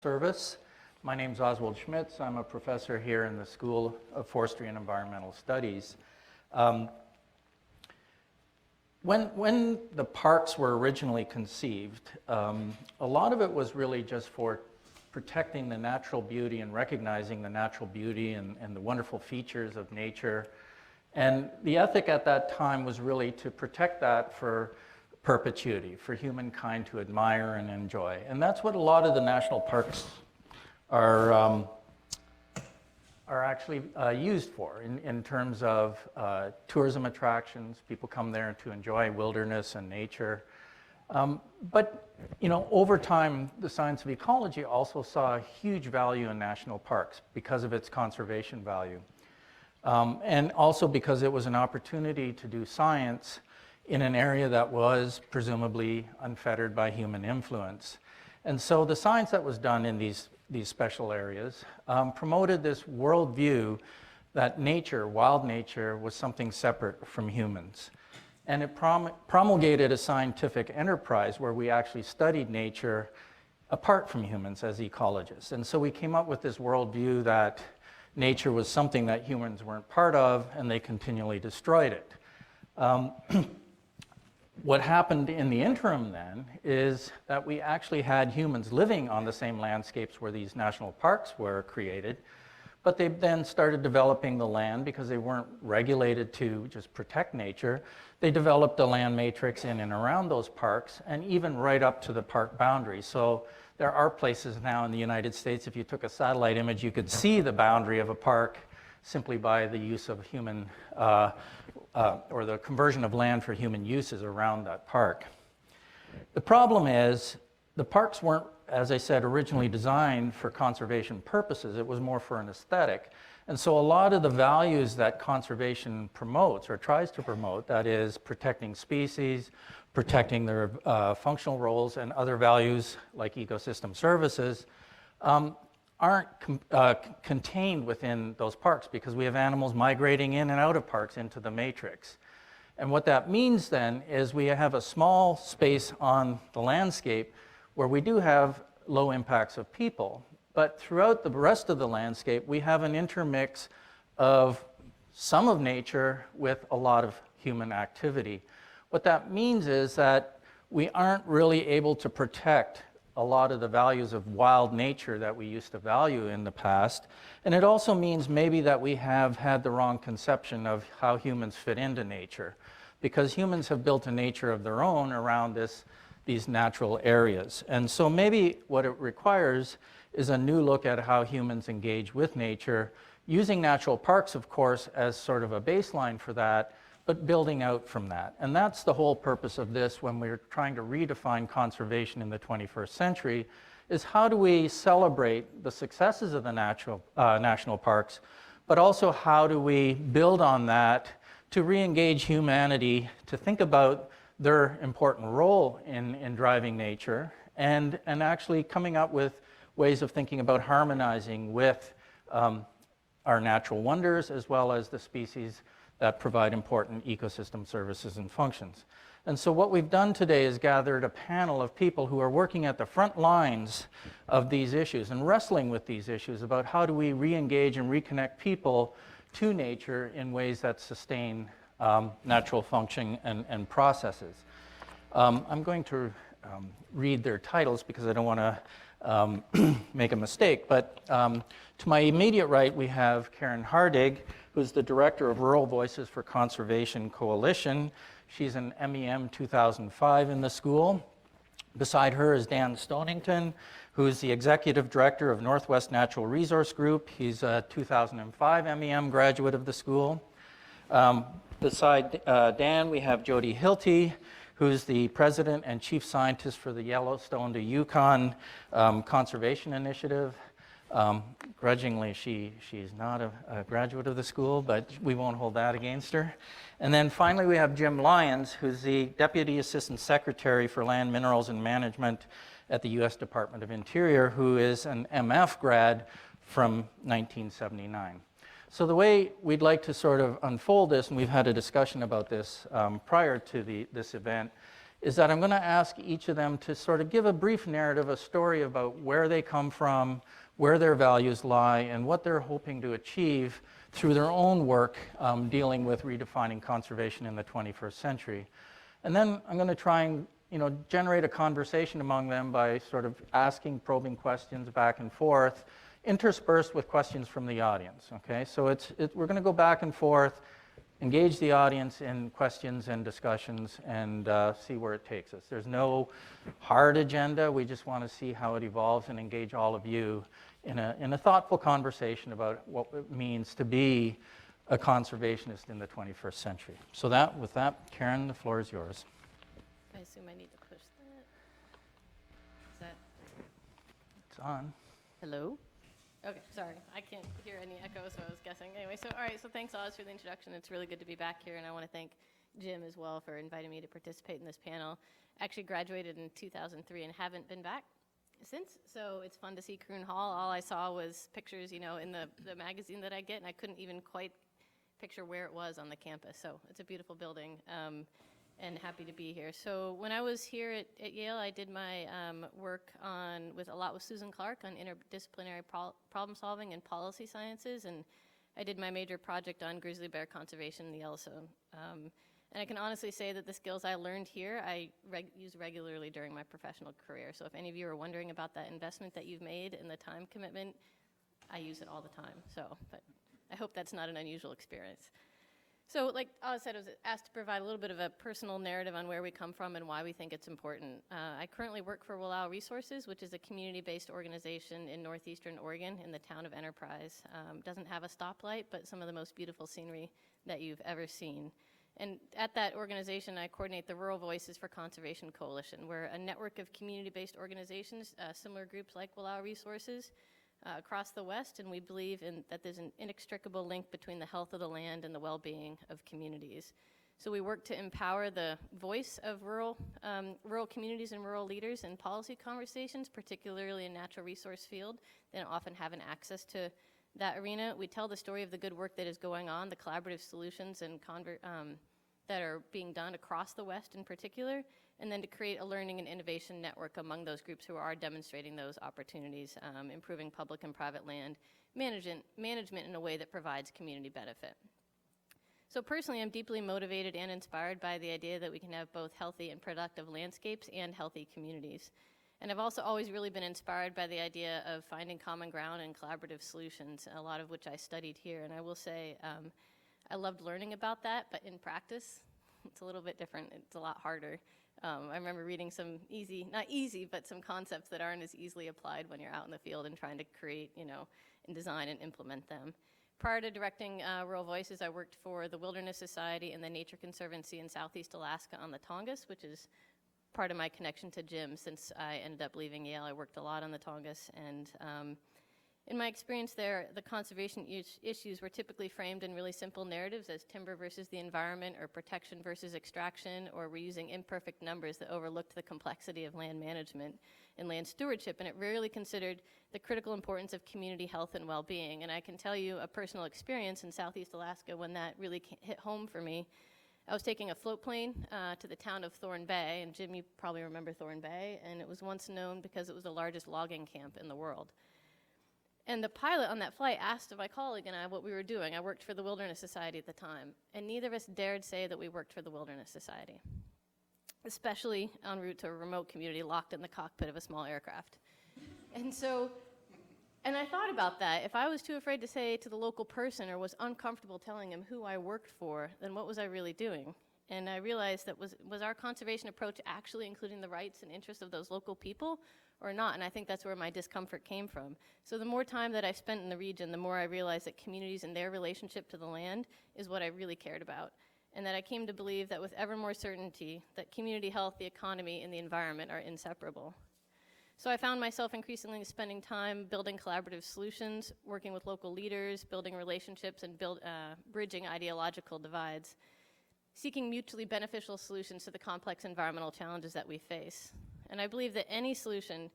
Service. My name is Oswald Schmitz. I'm a professor here in the School of Forestry and Environmental Studies. When the parks were originally conceived, a lot of it was really just for protecting the natural beauty and recognizing the natural beauty and the wonderful features of nature. And the ethic at that time was really to protect that for perpetuity, for humankind to admire and enjoy. And that's what a lot of the national parks are actually used for in terms of tourism attractions. People come there to enjoy wilderness and nature. But over time, the science of ecology also saw a huge value in national parks because of its conservation value. And also because it was an opportunity to do science in an area that was presumably unfettered by human influence. And so the science that was done in these special areas promoted this worldview that nature, wild nature, was something separate from humans. And it promulgated a scientific enterprise where we actually studied nature apart from humans as ecologists. And so we came up with this worldview that nature was something that humans weren't part of, and they continually destroyed it. What happened in the interim then is that we actually had humans living on the same landscapes where these national parks were created, but they then started developing the land because they weren't regulated to just protect nature. They developed a land matrix in and around those parks and even right up to the park boundary. So there are places now in the United States, if you took a satellite image, you could see the boundary of a park simply by the use of human or the conversion of land for human uses around that park. The problem is the parks weren't, as I said, originally designed for conservation purposes. It was more for an aesthetic. And so a lot of the values that conservation promotes or tries to promote, that is protecting species, protecting their functional roles, and other values like ecosystem services, aren't contained within those parks because we have animals migrating in and out of parks into the matrix. And what that means then is we have a small space on the landscape where we do have low impacts of people, but throughout the rest of the landscape, we have an intermix of some of nature with a lot of human activity. What that means is that we aren't really able to protect a lot of the values of wild nature that we used to value in the past. And it also means maybe that we have had the wrong conception of how humans fit into nature, because humans have built a nature of their own around these natural areas. And so maybe what it requires is a new look at how humans engage with nature, using natural parks, of course, as sort of a baseline for that, but building out from that. And that's the whole purpose of this when we're trying to redefine conservation in the 21st century, is how do we celebrate the successes of the national parks, but also how do we build on that to re-engage humanity, to think about their important role in driving nature, and actually coming up with ways of thinking about harmonizing with our natural wonders as well as the species that provide important ecosystem services and functions. And so what we've done today is gathered a panel of people who are working at the front lines of these issues and wrestling with these issues about how do we re-engage and reconnect people to nature in ways that sustain natural function and processes. I'm going to read their titles because I don't want to make a mistake, but to my immediate right we have Karen Hardig, who's the Director of Rural Voices for Conservation Coalition. She's an MEM 2005 in the school. Beside her is Dan Stonington, who's the Executive Director of Northwest Natural Resource Group. He's a 2005 MEM graduate of the school. Beside Dan, we have Jody Hilty, who's the President and Chief Scientist for the Yellowstone to Yukon Conservation Initiative. Grudgingly, she's not a graduate of the school, but we won't hold that against her. And then finally, we have Jim Lyons, who's the Deputy Assistant Secretary for Land, Minerals, and Management at the U.S. Department of Interior, who is an MF grad from 1979. So the way we'd like to sort of unfold this, and we've had a discussion about this prior to this event, is that I'm going to ask each of them to sort of give a brief narrative, a story about where they come from, where their values lie, and what they're hoping to achieve through their own work dealing with redefining conservation in the 21st century. And then I'm going to try and generate a conversation among them by sort of asking probing questions back and forth, interspersed with questions from the audience. Okay, so we're going to go back and forth, engage the audience in questions and discussions, and see where it takes us. There's no hard agenda. We just want to see how it evolves and engage all of you in a thoughtful conversation about what it means to be a conservationist in the 21st century. So with that, Karen, the floor is yours. I assume I need to push that. Is that? It's on. Hello? Okay, sorry. I can't hear any echo, so I was guessing. Anyway, all right, so thanks, Oz, for the introduction. It's really good to be back here, and I want to thank Jim as well for inviting me to participate in this panel. I actually graduated in 2003 and haven't been back since, so it's fun to see Croon Hall. All I saw was pictures, in the magazine that I get, and I couldn't even quite picture where it was on the campus. So it's a beautiful building. And happy to be here. So when I was here at Yale, I did my work with Susan Clark on interdisciplinary problem solving and policy sciences, and I did my major project on grizzly bear conservation in the Yellowstone. And I can honestly say that the skills I learned here, I use regularly during my professional career. So if any of you are wondering about that investment that you've made and the time commitment, I use it all the time. But I hope that's not an unusual experience. So like Oz said, I was asked to provide a little bit of a personal narrative on where we come from and why we think it's important. I currently work for Wallowa Resources, which is a community-based organization in northeastern Oregon in the town of Enterprise. Doesn't have a stoplight, but some of the most beautiful scenery that you've ever seen. And at that organization, I coordinate the Rural Voices for Conservation Coalition. We're a network of community-based organizations, similar groups like Wallowa Resources, across the West, and we believe that there's an inextricable link between the health of the land and the well-being of communities. So we work to empower the voice of rural communities and rural leaders in policy conversations, particularly in natural resource field, that often haven't access to that arena. We tell the story of the good work that is going on, the collaborative solutions and that are being done across the West in particular, and then to create a learning and innovation network among those groups who are demonstrating those opportunities, improving public and private land management in a way that provides community benefit. So personally, I'm deeply motivated and inspired by the idea that we can have both healthy and productive landscapes and healthy communities. And I've also always really been inspired by the idea of finding common ground and collaborative solutions, a lot of which I studied here. And I will say, I loved learning about that, but in practice, it's a little bit different. It's a lot harder. I remember reading some not easy, but some concepts that aren't as easily applied when you're out in the field and trying to create, and design and implement them. Prior to directing Rural Voices, I worked for the Wilderness Society and the Nature Conservancy in Southeast Alaska on the Tongass, which is part of my connection to Jim. Since I ended up leaving Yale, I worked a lot on the Tongass, and in my experience there, the conservation issues were typically framed in really simple narratives as timber versus the environment, or protection versus extraction, or we're using imperfect numbers that overlooked the complexity of land management and land stewardship, and it rarely considered the critical importance of community health and well-being. And I can tell you a personal experience in Southeast Alaska when that really hit home for me. I was taking a float plane to the town of Thorn Bay, and Jim, you probably remember Thorn Bay, and it was once known because it was the largest logging camp in the world. And the pilot on that flight asked my colleague and I what we were doing. I worked for the Wilderness Society at the time, and neither of us dared say that we worked for the Wilderness Society, especially en route to a remote community locked in the cockpit of a small aircraft. And I thought about that. If I was too afraid to say to the local person or was uncomfortable telling him who I worked for, then what was I really doing? And I realized that was our conservation approach actually including the rights and interests of those local people or not? And I think that's where my discomfort came from. So the more time that I spent in the region, the more I realized that communities and their relationship to the land is what I really cared about. And that I came to believe that with ever more certainty that community health, the economy, and the environment are inseparable. So I found myself increasingly spending time building collaborative solutions, working with local leaders, building relationships, and bridging ideological divides, seeking mutually beneficial solutions to the complex environmental challenges that we face. And I believe that any solution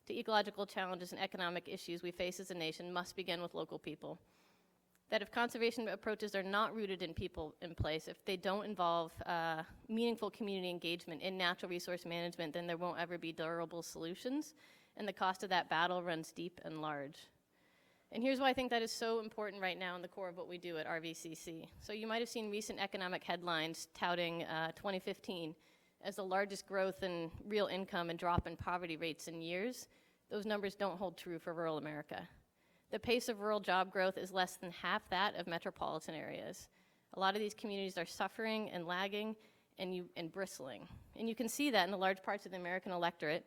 to ecological challenges and economic issues we face as a nation must begin with local people. that if conservation approaches are not rooted in people in place, if they don't involve meaningful community engagement in natural resource management, then there won't ever be durable solutions, and the cost of that battle runs deep and large. And here's why I think that is so important right now in the core of what we do at RVCC. So you might have seen recent economic headlines touting 2015 as the largest growth in real income and drop in poverty rates in years. Those numbers don't hold true for rural America. The pace of rural job growth is less than half that of metropolitan areas. A lot of these communities are suffering and lagging and bristling. And you can see that in the large parts of the American electorate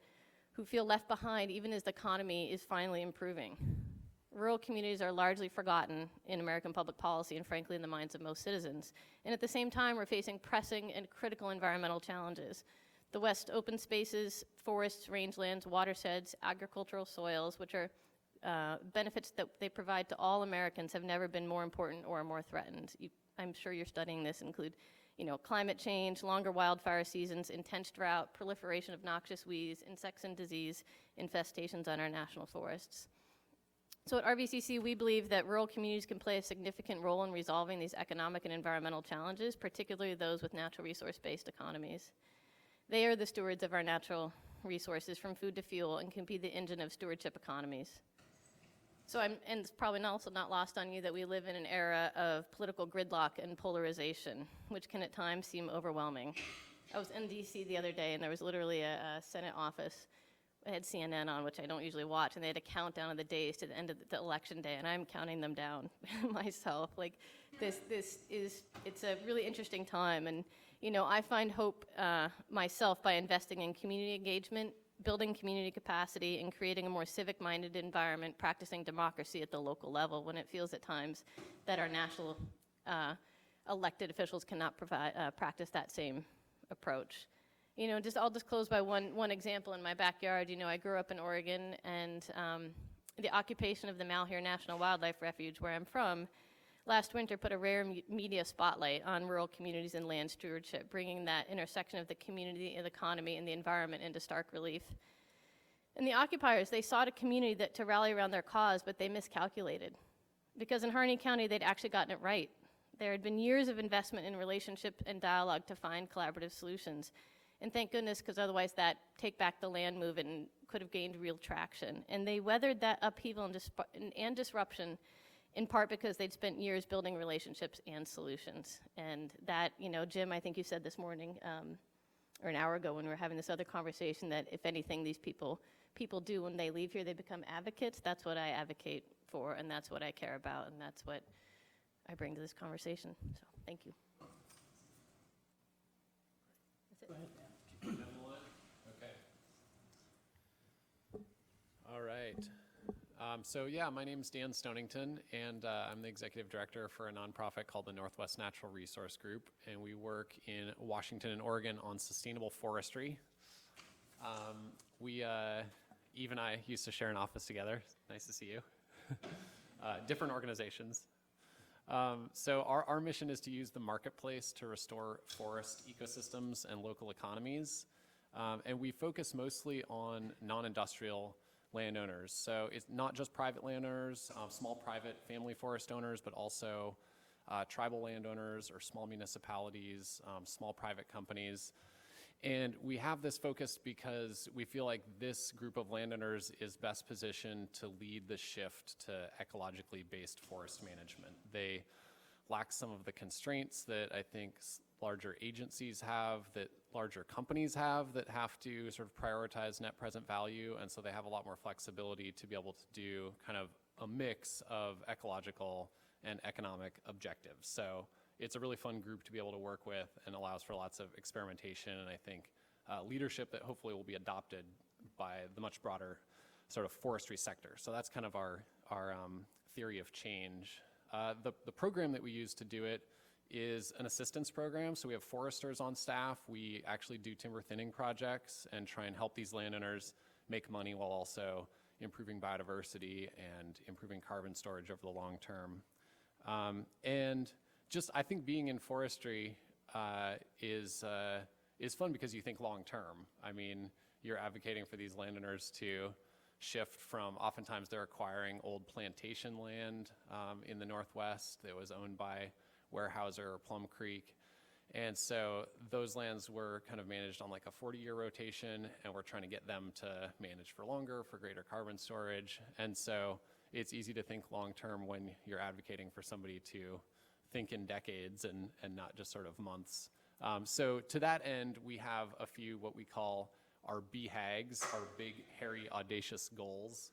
who feel left behind even as the economy is finally improving. Rural communities are largely forgotten in American public policy and frankly in the minds of most citizens. And at the same time, we're facing pressing and critical environmental challenges. The West's open spaces, forests, rangelands, watersheds, agricultural soils, which are benefits that they provide to all Americans, have never been more important or more threatened. I'm sure you're studying this, include climate change, longer wildfire seasons, intense drought, proliferation of noxious weeds, insects and disease infestations on our national forests. So at RVCC, we believe that rural communities can play a significant role in resolving these economic and environmental challenges, particularly those with natural resource-based economies. They are the stewards of our natural resources from food to fuel and can be the engine of stewardship economies. So and it's probably also not lost on you that we live in an era of political gridlock and polarization, which can at times seem overwhelming. I was in DC the other day and there was literally a Senate office. I had CNN on, which I don't usually watch, and they had a countdown of the days to the end of the election day, and I'm counting them down myself. Like, it's a really interesting time, and I find hope myself by investing in community engagement, building community capacity, and creating a more civic-minded environment, practicing democracy at the local level when it feels at times that our national elected officials cannot practice that same approach. I'll just close by one example in my backyard. I grew up in Oregon, and the occupation of the Malheur National Wildlife Refuge, where I'm from, last winter put a rare media spotlight on rural communities and land stewardship, bringing that intersection of the community and the economy and the environment into stark relief. And the occupiers, they sought a community to rally around their cause, but they miscalculated. Because in Harney County, they'd actually gotten it right. There had been years of investment in relationship and dialogue to find collaborative solutions. And thank goodness, because otherwise that Take Back the Land movement could have gained real traction. And they weathered that upheaval and disruption in part because they'd spent years building relationships and solutions. And that, Jim, I think you said this morning, or an hour ago when we were having this other conversation, that if anything these people do when they leave here, they become advocates. That's what I advocate for, and that's what I care about, and that's what I bring to this conversation. So, thank you. That's it. Okay. All right. My name is Dan Stonington, and I'm the executive director for a nonprofit called the Northwest Natural Resource Group, and we work in Washington and Oregon on sustainable forestry. Eve and I used to share an office together. Nice to see you. Different organizations. So our mission is to use the marketplace to restore forest ecosystems and local economies. And we focus mostly on non-industrial landowners. So it's not just private landowners, small private family forest owners, but also tribal landowners or small municipalities, small private companies. And we have this focus because we feel like this group of landowners is best positioned to lead the shift to ecologically based forest management. They lack some of the constraints that I think larger agencies have, that larger companies have, that have to sort of prioritize net present value, and so they have a lot more flexibility to be able to do kind of a mix of ecological and economic objectives. So it's a really fun group to be able to work with and allows for lots of experimentation, and I think leadership that hopefully will be adopted by the much broader sort of forestry sector. So that's kind of our theory of change. The program that we use to do it is an assistance program. So we have foresters on staff. We actually do timber thinning projects and try and help these landowners make money while also improving biodiversity and improving carbon storage over the long term. And just, I think being in forestry is fun because you think long term. I mean, you're advocating for these landowners to shift from, oftentimes they're acquiring old plantation land in the Northwest that was owned by Weyerhaeuser or Plum Creek. And so those lands were kind of managed on like a 40-year rotation, and we're trying to get them to manage for longer, for greater carbon storage. And so it's easy to think long-term when you're advocating for somebody to think in decades and not just sort of months. So to that end, we have a few what we call our BHAGs, our big, hairy, audacious goals.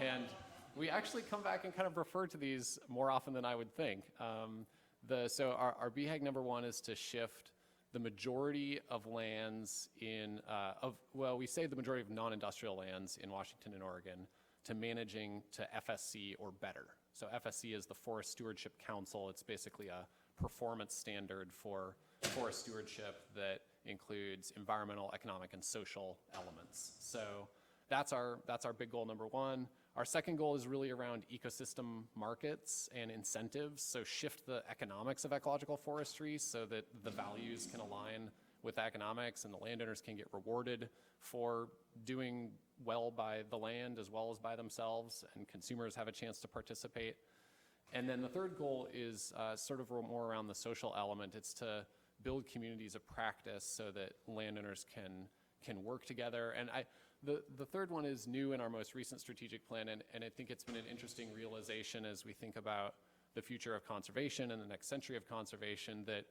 And we actually come back and kind of refer to these more often than I would think. So our BHAG number one is to shift the majority of lands we say the majority of non-industrial lands in Washington and Oregon to managing to FSC or better. So FSC is the Forest Stewardship Council. It's basically a performance standard for forest stewardship that includes environmental, economic, and social elements. So that's our big goal number one. Our second goal is really around ecosystem markets and incentives. So shift the economics of ecological forestry so that the values can align with economics and the landowners can get rewarded for doing well by the land as well as by themselves, and consumers have a chance to participate. And then the third goal is sort of more around the social element. It's to build communities of practice so that landowners can work together. And the third one is new in our most recent strategic plan, and I think it's been an interesting realization as we think about the future of conservation and the next century of conservation, that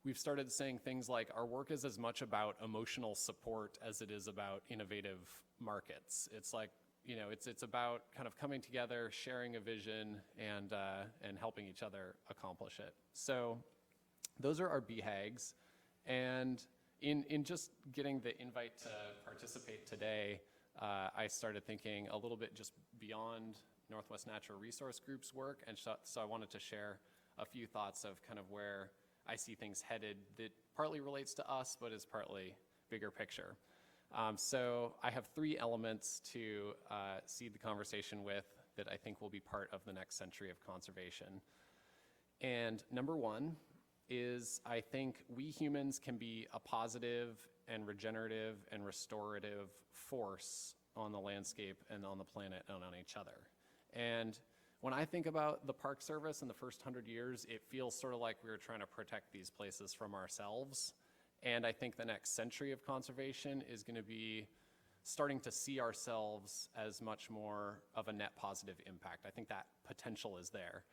we've started saying things like our work is as much about emotional support as it is about innovative markets. It's like, it's about kind of coming together, sharing a vision, and helping each other accomplish it. So those are our BHAGs. And in just getting the invite to participate today, I started thinking a little bit just beyond Northwest Natural Resource Group's work, and so I wanted to share a few thoughts of kind of where I see things headed that partly relates to us, but is partly bigger picture. So I have three elements to seed the conversation with that I think will be part of the next century of conservation. And number one is, I think we humans can be a positive and regenerative and restorative force on the landscape and on the planet and on each other. And when I think about the Park Service in the first 100 years, it feels sort of like we were trying to protect these places from ourselves. And I think the next century of conservation is going to be starting to see ourselves as much more of a net positive impact. I think that potential is there.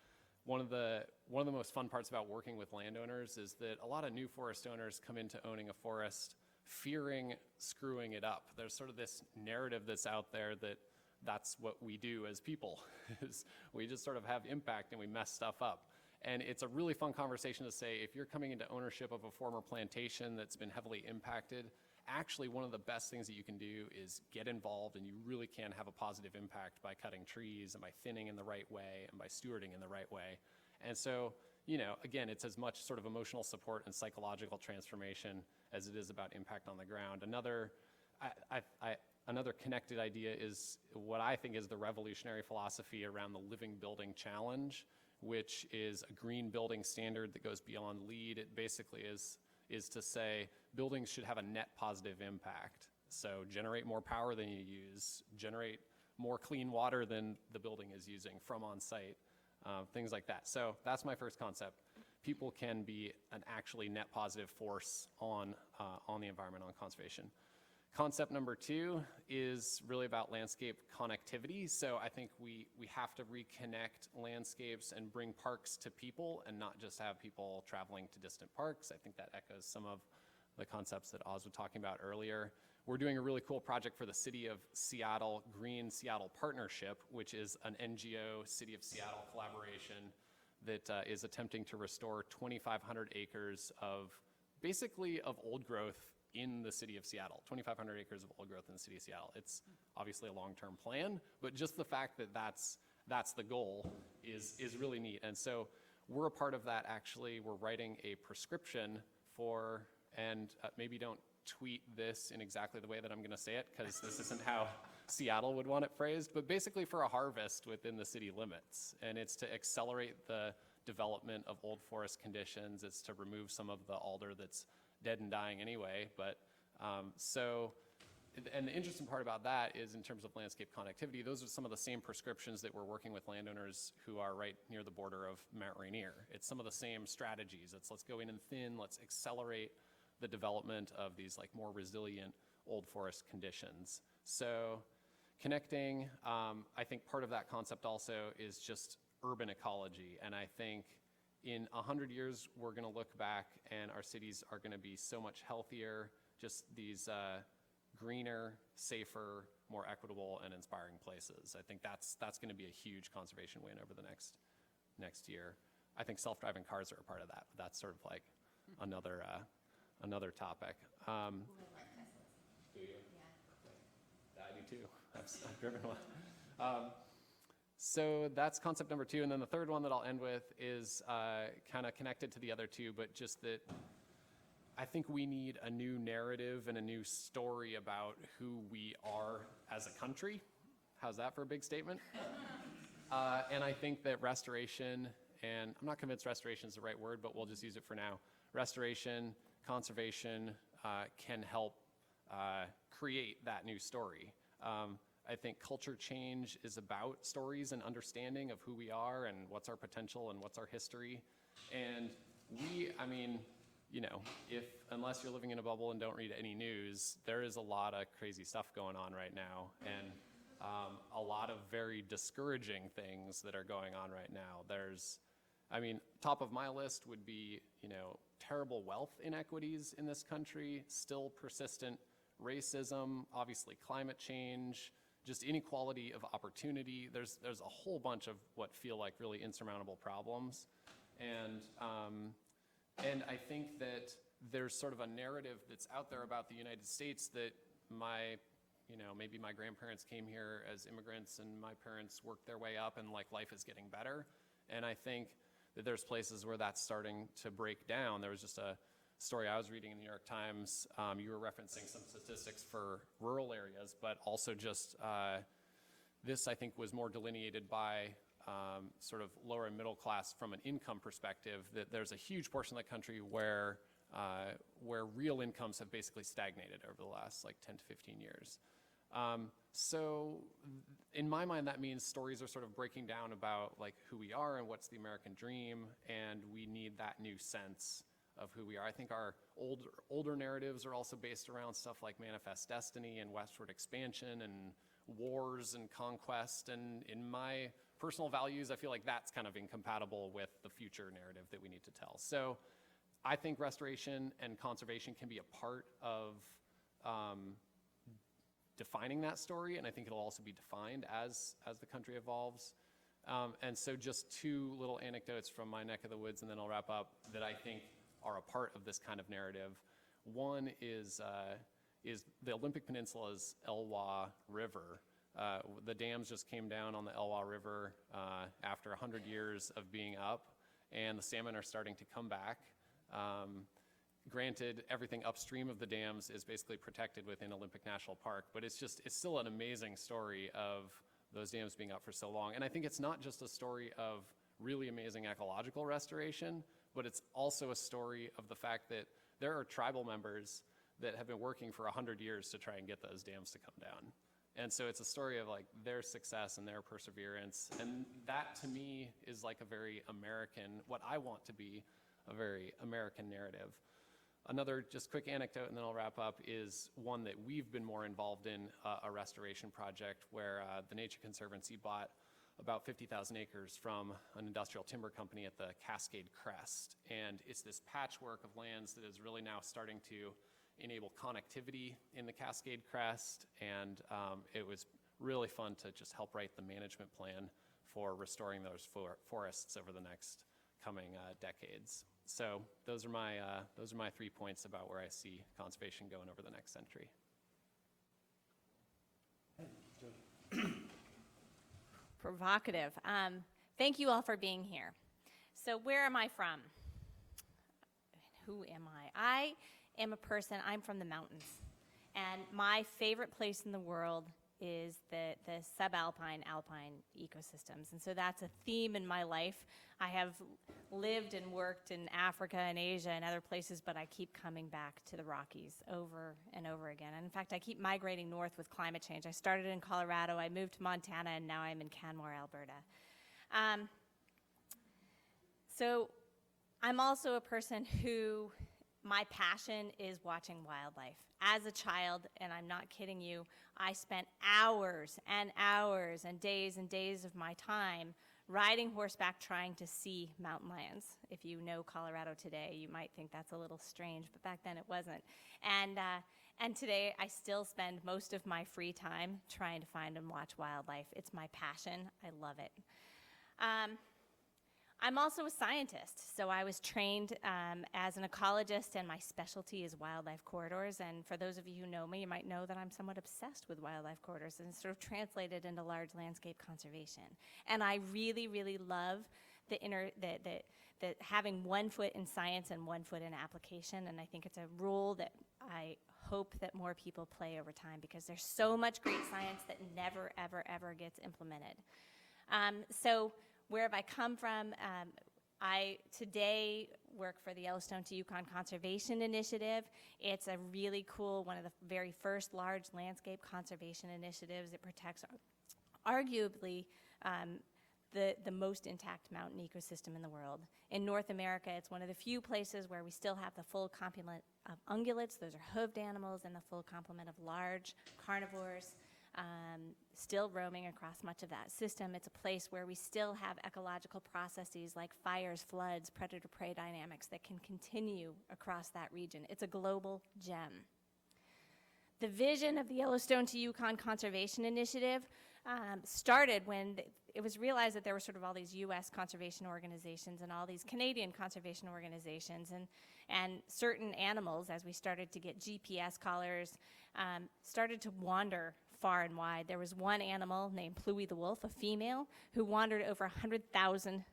One of the most fun parts about working with landowners is that a lot of new forest owners come into owning a forest fearing screwing it up. There's sort of this narrative that's out there that that's what we do as people, is we just sort of have impact and we mess stuff up. And it's a really fun conversation to say, if you're coming into ownership of a former plantation that's been heavily impacted, actually one of the best things that you can do is get involved, and you really can have a positive impact by cutting trees and by thinning in the right way and by stewarding in the right way. And so, again, it's as much sort of emotional support and psychological transformation as it is about impact on the ground. Another connected idea is what I think is the revolutionary philosophy around the Living Building Challenge, which is a green building standard that goes beyond LEED. It basically is to say buildings should have a net positive impact. So generate more power than you use, generate more clean water than the building is using from on site, things like that. So that's my first concept. People can be an actually net positive force on the environment, on conservation. Concept number two is really about landscape connectivity. So I think we have to reconnect landscapes and bring parks to people and not just have people traveling to distant parks. I think that echoes some of the concepts that Oz was talking about earlier. We're doing a really cool project for the City of Seattle, Green Seattle Partnership, which is an NGO City of Seattle collaboration that is attempting to restore 2,500 acres of old growth in the city of Seattle, 2,500 acres of old growth in the city of Seattle. It's obviously a long-term plan, but just the fact that that's the goal is really neat. And so we're a part of that, actually. We're writing a prescription for, and maybe don't tweet this in exactly the way that I'm gonna say it, because this isn't how Seattle would want it phrased, but basically for a harvest within the city limits. And it's to accelerate the development of old forest conditions. It's to remove some of the alder that's dead and dying anyway. But so and the interesting part about that is in terms of landscape connectivity, those are some of the same prescriptions that we're working with landowners who are right near the border of Mount Rainier. It's some of the same strategies. It's let's go in and thin, let's accelerate the development of these like more resilient old forest conditions. So connecting, I think part of that concept also is just urban ecology. And I think in 100 years, we're gonna look back and our cities are gonna be so much healthier, just these greener, safer, more equitable and inspiring places. I think that's gonna be a huge conservation win over the next year. I think self-driving cars are a part of that, but that's sort of like another topic. Do you? Yeah. I do too. I've driven one. So that's concept number 2. And then the third one that I'll end with is kind of connected to the other two, but just that I think we need a new narrative and a new story about who we are as a country. How's that for a big statement? And I think that restoration, and I'm not convinced restoration is the right word, but we'll just use it for now. Restoration, conservation can help create that new story. I think culture change is about stories and understanding of who we are and what's our potential and what's our history. And I mean, you know, unless you're living in a bubble and don't read any news, there is a lot of crazy stuff going on right now, and a lot of very discouraging things that are going on right now. I mean, top of my list would be, you know, terrible wealth inequities in this country, still persistent racism, obviously climate change, just inequality of opportunity. There's a whole bunch of what feel like really insurmountable problems. And I think that there's sort of a narrative that's out there about the United States that maybe my grandparents came here as immigrants and my parents worked their way up and like life is getting better. And I think that there's places where that's starting to break down. There was just a story I was reading in the New York Times. You were referencing some statistics for rural areas, but also just this I think was more delineated by sort of lower and middle class from an income perspective, that there's a huge portion of the country where real incomes have basically stagnated over the last like 10 to 15 years. So in my mind, that means stories are sort of breaking down about like who we are and what's the American dream, and we need that new sense of who we are. I think our older narratives are also based around stuff like manifest destiny and westward expansion and wars and conquest, and in my personal values, I feel like that's kind of incompatible with the future narrative that we need to tell. So I think restoration and conservation can be a part of defining that story, and I think it'll also be defined as the country evolves. And so just 2 little anecdotes from my neck of the woods, and then I'll wrap up, that I think are a part of this kind of narrative. One is the Olympic Peninsula's Elwha River. The dams just came down on the Elwha River after 100 years of being up, and the salmon are starting to come back. Granted, everything upstream of the dams is basically protected within Olympic National Park, but it's still an amazing story of those dams being up for so long. And I think it's not just a story of really amazing ecological restoration, but it's also a story of the fact that there are tribal members that have been working for 100 years to try and get those dams to come down. And so it's a story of like their success and their perseverance. And that to me is like a very American, what I want to be a very American narrative. Another just quick anecdote, and then I'll wrap up, is one that we've been more involved in, a restoration project where the Nature Conservancy bought about 50,000 acres from an industrial timber company at the Cascade Crest. And it's this patchwork of lands that is really now starting to enable connectivity in the Cascade Crest. And it was really fun to just help write the management plan for restoring those forests over the next coming decades. So those are my 3 points about where I see conservation going over the next century. Provocative. Thank you all for being here. So where am I from? Who am I? I'm from the mountains. And my favorite place in the world is the subalpine alpine ecosystems. And so that's a theme in my life. I have lived and worked in Africa and Asia and other places, but I keep coming back to the Rockies over and over again. And in fact, I keep migrating north with climate change. I started in Colorado, I moved to Montana, and now I'm in Canmore, Alberta. So I'm also a person who, my passion is watching wildlife. As a child, and I'm not kidding you, I spent hours and hours and days of my time riding horseback trying to see mountain lions. If you know Colorado today, you might think that's a little strange, but back then it wasn't. And today I still spend most of my free time trying to find and watch wildlife. It's my passion. I love it. I'm also a scientist, so I was trained as an ecologist, and my specialty is wildlife corridors. And for those of you who know me, you might know that I'm somewhat obsessed with wildlife corridors, and sort of translated into large landscape conservation. And I really, really love the having one foot in science and one foot in application. And I think it's a role that I hope that more people play over time, because there's so much great science that never, ever, ever gets implemented. So where have I come from? I today work for the Yellowstone to Yukon Conservation Initiative. It's a really cool, one of the very first large landscape conservation initiatives. It protects arguably the most intact mountain ecosystem in the world. In North America, it's one of the few places where we still have the full complement of ungulates, those are hoofed animals, and the full complement of large carnivores. Still roaming across much of that system. It's a place where we still have ecological processes like fires, floods, predator-prey dynamics that can continue across that region. It's a global gem. The vision of the Yellowstone to Yukon Conservation Initiative started when it was realized that there were sort of all these U.S. conservation organizations and all these Canadian conservation organizations, and certain animals, as we started to get GPS collars, started to wander far and wide. There was one animal named Pluie the wolf, a female, who wandered over 100,000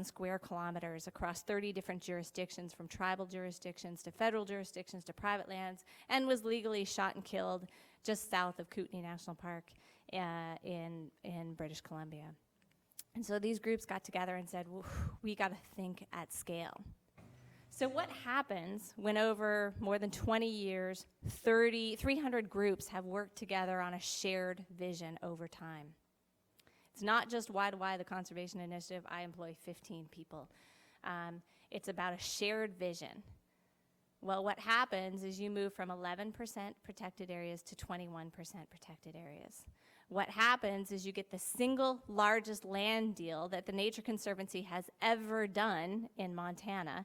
square kilometers across 30 different jurisdictions, from tribal jurisdictions to federal jurisdictions to private lands, and was legally shot and killed just south of Kootenay National Park in British Columbia. And so these groups got together and said, we got to think at scale. So what happens when over more than 20 years, 300 groups have worked together on a shared vision over time? It's not just Y2Y, the Conservation Initiative. I employ 15 people. It's about a shared vision. Well, what happens is you move from 11% protected areas to 21% protected areas. What happens is you get the single largest land deal that the Nature Conservancy has ever done in Montana.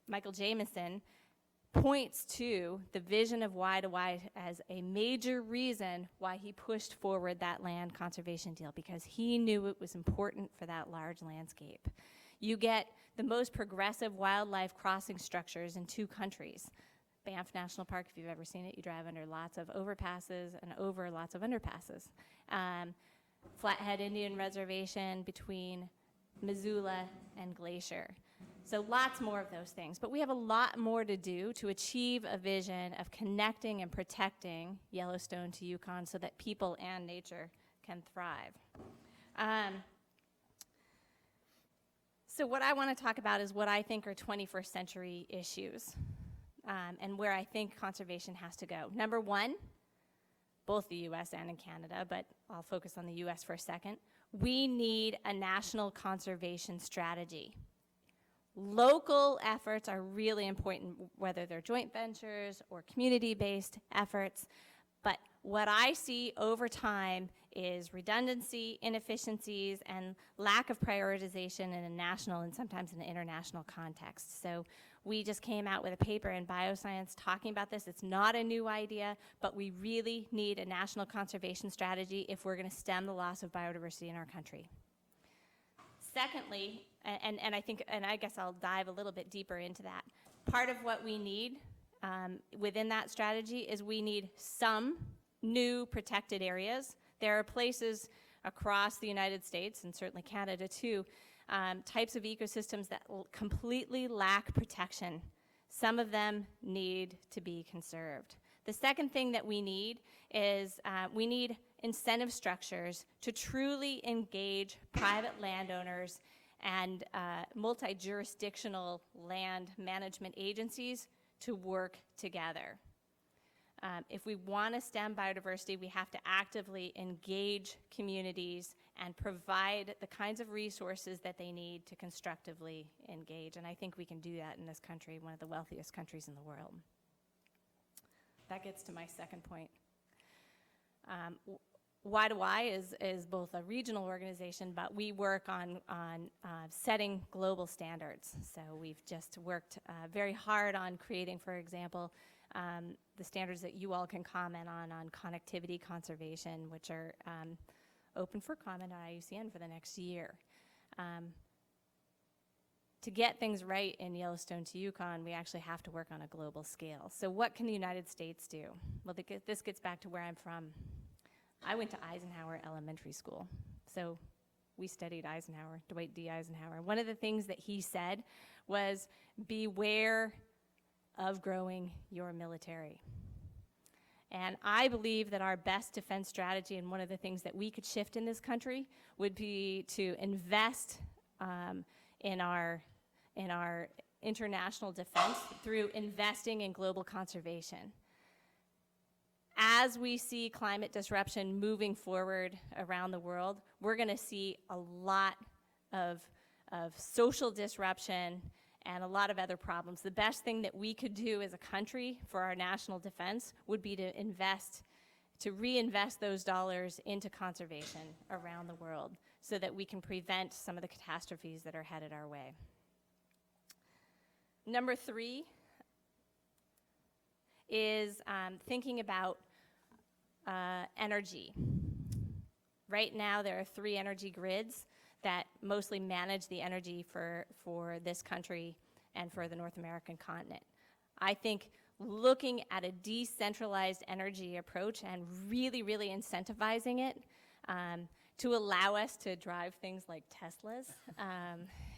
Michael Jamieson points to the vision of Y2Y as a major reason why he pushed forward that land conservation deal, because he knew it was important for that large landscape. You get the most progressive wildlife crossing structures in 2 countries. Banff National Park, if you've ever seen it, you drive under lots of overpasses and over lots of underpasses. Flathead Indian Reservation between Missoula and Glacier. So lots more of those things. But we have a lot more to do to achieve a vision of connecting and protecting Yellowstone to Yukon so that people and nature can thrive. So what I want to talk about is what I think are 21st century issues, and where I think conservation has to go. Number one, both the US and in Canada, but I'll focus on the US for a second. We need a national conservation strategy. Local efforts are really important, whether they're joint ventures or community-based efforts. But what I see over time is redundancy, inefficiencies, and lack of prioritization in a national and sometimes in an international context. So we just came out with a paper in Bioscience talking about this. It's not a new idea, but we really need a national conservation strategy if we're going to stem the loss of biodiversity in our country. Secondly, and I guess I'll dive a little bit deeper into that. Part of what we need within that strategy is we need some new protected areas. There are places across the United States, and certainly Canada too, types of ecosystems that completely lack protection. Some of them need to be conserved. The second thing that we need is we need incentive structures to truly engage private landowners and multi-jurisdictional land management agencies to work together. If we want to stem biodiversity, we have to actively engage communities and provide the kinds of resources that they need to constructively engage. And I think we can do that in this country, one of the wealthiest countries in the world. That gets to my second point. Y2Y is both a regional organization, but we work on setting global standards. So we've just worked very hard on creating, for example, the standards that you all can comment on connectivity conservation, which are open for comment on IUCN for the next year. To get things right in Yellowstone to Yukon, we actually have to work on a global scale. So what can the United States do? Well, this gets back to where I'm from. I went to Eisenhower Elementary School. So we studied Eisenhower, Dwight D. Eisenhower. One of the things that he said was, beware of growing your military. And I believe that our best defense strategy, and one of the things that we could shift in this country, would be to invest in our international defense through investing in global conservation. As we see climate disruption moving forward around the world, we're going to see a lot of social disruption and a lot of other problems. The best thing that we could do as a country for our national defense would be to reinvest those dollars into conservation around the world so that we can prevent some of the catastrophes that are headed our way. Number 3 is thinking about energy. Right now, there are 3 energy grids that mostly manage the energy for this country and for the North American continent. I think looking at a decentralized energy approach and really, really incentivizing it to allow us to drive things like Teslas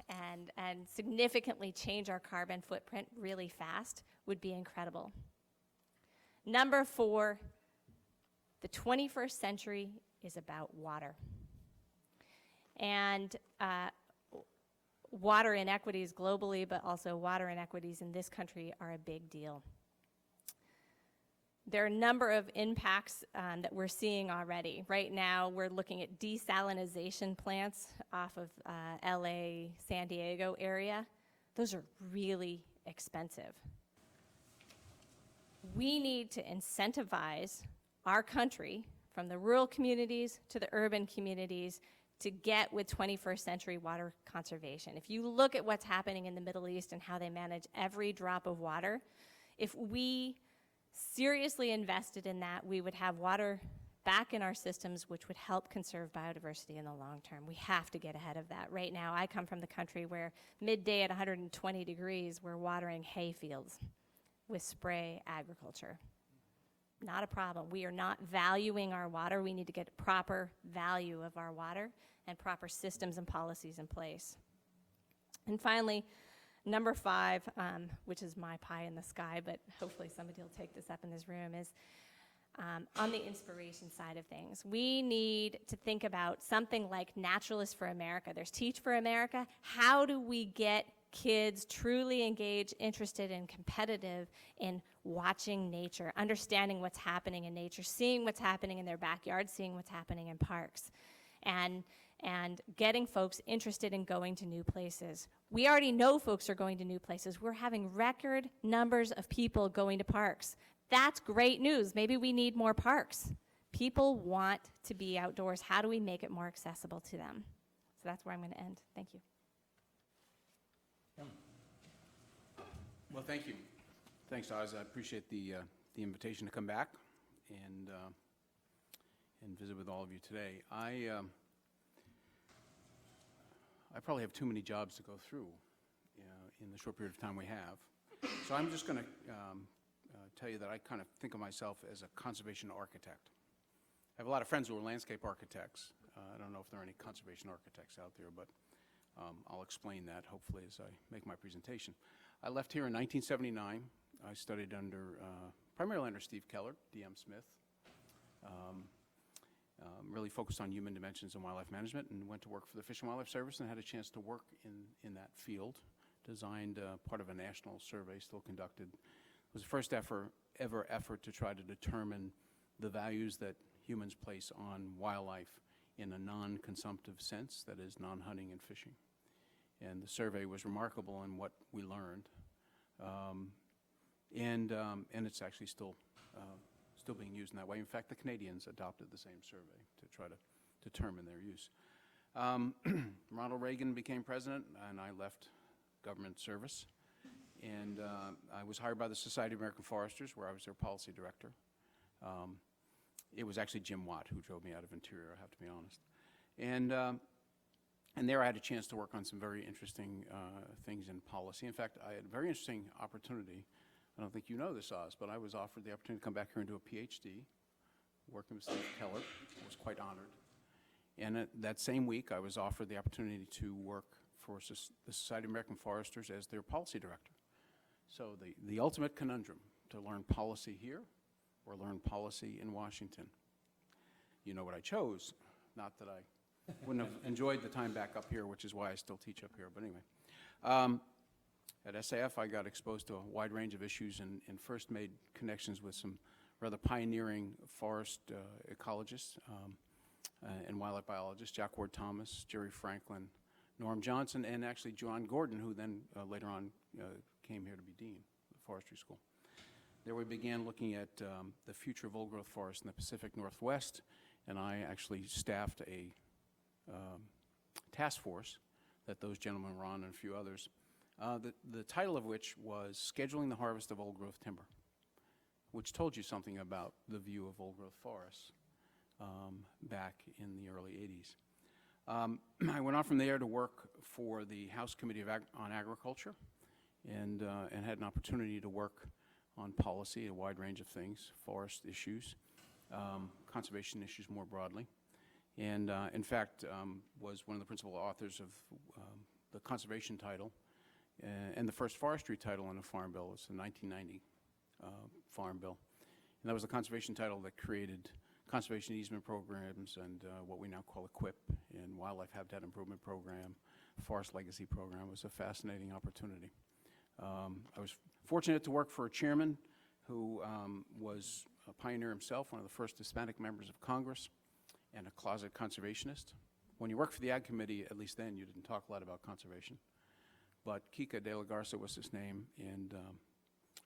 and significantly change our carbon footprint really fast would be incredible. Number 4, the 21st century is about water. And water inequities globally, but also water inequities in this country are a big deal. There are a number of impacts that we're seeing already. Right now, we're looking at desalination plants off of LA, San Diego area. Those are really expensive. We need to incentivize our country, from the rural communities to the urban communities, to get with 21st century water conservation. If you look at what's happening in the Middle East and how they manage every drop of water, if we seriously invested in that, we would have water back in our systems, which would help conserve biodiversity in the long term. We have to get ahead of that. Right now, I come from the country where midday at 120 degrees, we're watering hay fields with spray agriculture. Not a problem. We are not valuing our water. We need to get proper value of our water and proper systems and policies in place. And finally, number 5, which is my pie in the sky, but hopefully somebody will take this up in this room, is on the inspiration side of things. We need to think about something like Naturalists for America. There's Teach for America. How do we get kids truly engaged, interested, and competitive in watching nature, understanding what's happening in nature, seeing what's happening in their backyard, seeing what's happening in parks, and getting folks interested in going to new places. We already know folks are going to new places. We're having record numbers of people going to parks. That's great news. Maybe we need more parks. People want to be outdoors. How do we make it more accessible to them? So that's where I'm going to end. Thank you. Well, thank you. Thanks, Oz. I appreciate the invitation to come back and visit with all of you today. I probably have too many jobs to go through in the short period of time we have. So I'm just going to tell you that I kind of think of myself as a conservation architect. I have a lot of friends who are landscape architects. I don't know if there are any conservation architects out there, but I'll explain that hopefully as I make my presentation. I left here in 1979 I studied primarily under Steve Keller, D.M. Smith. Really focused on human dimensions in wildlife management, and went to work for the Fish and Wildlife Service and had a chance to work in that field. Designed part of a national survey, still conducted. It was the first ever effort to try to determine the values that humans place on wildlife in a non-consumptive sense, that is, non-hunting and fishing. And the survey was remarkable in what we learned. And it's actually still being used in that way. In fact, the Canadians adopted the same survey to try to determine their use. Ronald Reagan became president, and I left government service. And I was hired by the Society of American Foresters, where I was their policy director. It was actually Jim Watt who drove me out of Interior, I have to be honest. And there I had a chance to work on some very interesting things in policy. In fact, I had a very interesting opportunity. I don't think you know this, Oz, but I was offered the opportunity to come back here and do a PhD, working with Steve Keller. I was quite honored. And that same week, I was offered the opportunity to work for the Society of American Foresters as their policy director. So the ultimate conundrum, to learn policy here or learn policy in Washington. You know what I chose. Not that I wouldn't have enjoyed the time back up here, which is why I still teach up here. But anyway, at SAF, I got exposed to a wide range of issues and first made connections with some rather pioneering forest ecologists and wildlife biologists, Jack Ward Thomas, Jerry Franklin, Norm Johnson, and actually John Gordon, who then later on came here to be dean of the forestry school. There we began looking at the future of old-growth forests in the Pacific Northwest, and I actually staffed a task force that those gentlemen were on and a few others, the title of which was Scheduling the Harvest of Old-Growth Timber, which told you something about the view of old-growth forests back in the early 80s. I went on from there to work for the House Committee on Agriculture and had an opportunity to work on policy, a wide range of things, forest issues, conservation issues more broadly. And in fact, was one of the principal authors of the conservation title and the first forestry title in a farm bill. It's the 1990 farm bill. And that was the conservation title that created conservation easement programs and what we now call EQIP and Wildlife Habitat Improvement Program, Forest Legacy Program. It was a fascinating opportunity. I was fortunate to work for a chairman who was a pioneer himself, one of the first Hispanic members of Congress, and a closet conservationist. When you worked for the Ag Committee, at least then, you didn't talk a lot about conservation. But Kika de la Garza was his name, and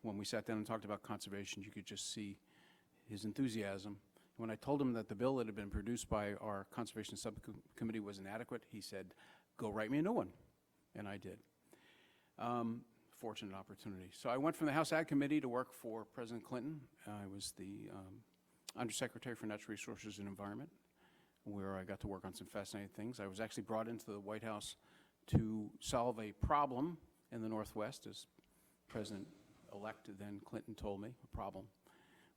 when we sat down and talked about conservation, you could just see his enthusiasm. When I told him that the bill that had been produced by our Conservation Subcommittee was inadequate, he said, "Go write me a new one," and I did. Fortunate opportunity. So I went from the House Ag Committee to work for President Clinton. I was the Undersecretary for Natural Resources and Environment, where I got to work on some fascinating things. I was actually brought into the White House to solve a problem in the Northwest, as President-elect then Clinton told me, a problem,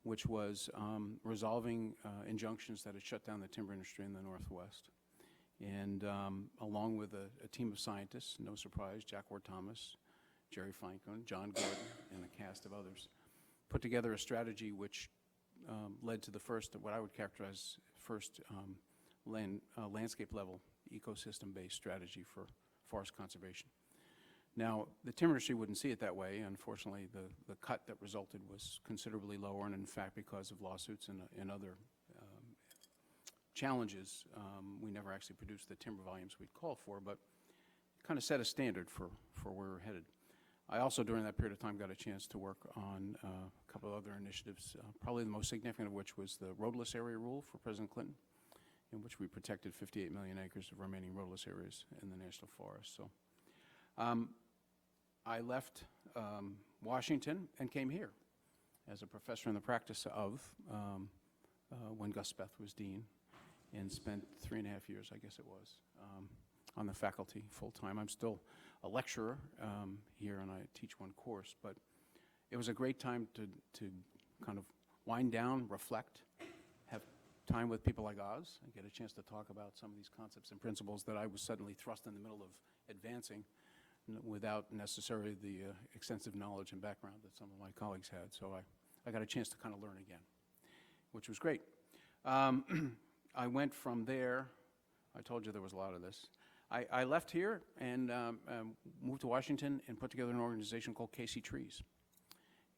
which was resolving injunctions that had shut down the timber industry in the Northwest. And along with a team of scientists, no surprise, Jack Ward Thomas, Jerry Franklin, John Gordon, and a cast of others, put together a strategy which led to the first, what I would characterize first landscape level ecosystem-based strategy for forest conservation. Now, the timber industry wouldn't see it that way. Unfortunately, the cut that resulted was considerably lower, and in fact, because of lawsuits and other challenges, we never actually produced the timber volumes we'd called for, but kind of set a standard for where we're headed. I also, during that period of time, got a chance to work on a couple of other initiatives, probably the most significant of which was the roadless area rule for President Clinton, in which we protected 58 million acres of remaining roadless areas in the national forest. So I left Washington and came here as a professor in the practice of when Gus Speth was dean, and spent 3.5 years, I guess it was, on the faculty full-time. I'm still a lecturer here, and I teach one course, but it was a great time to kind of wind down, reflect, have time with people like Oz, and get a chance to talk about some of these concepts and principles that I was suddenly thrust in the middle of advancing without necessarily the extensive knowledge and background that some of my colleagues had. So I got a chance to kind of learn again, which was great. I went from there. I told you there was a lot of this. I left here and moved to Washington and put together an organization called Casey Trees.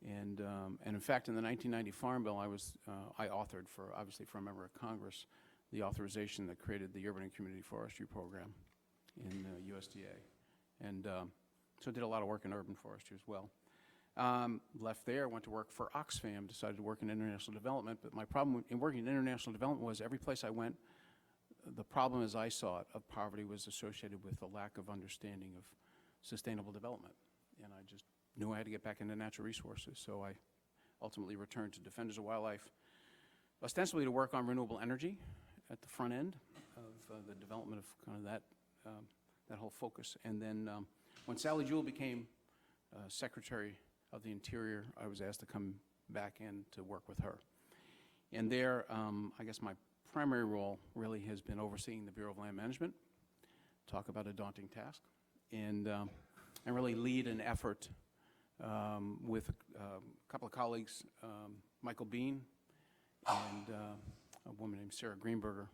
And in fact, in the 1990 Farm Bill, I authored, obviously for a member of Congress, the authorization that created the Urban and Community Forestry Program in USDA. And so I did a lot of work in urban forestry as well. Left there, went to work for Oxfam, decided to work in international development. But my problem in working in international development was every place I went, the problem as I saw it of poverty was associated with a lack of understanding of sustainable development. And I just knew I had to get back into natural resources. So I ultimately returned to Defenders of Wildlife, ostensibly to work on renewable energy at the front end of the development of kind of that whole focus. And then when Sally Jewell became Secretary of the Interior, I was asked to come back in to work with her. And there, I guess my primary role really has been overseeing the Bureau of Land Management, talk about a daunting task, and really lead an effort with a couple of colleagues, Michael Bean and a woman named Sarah Greenberger,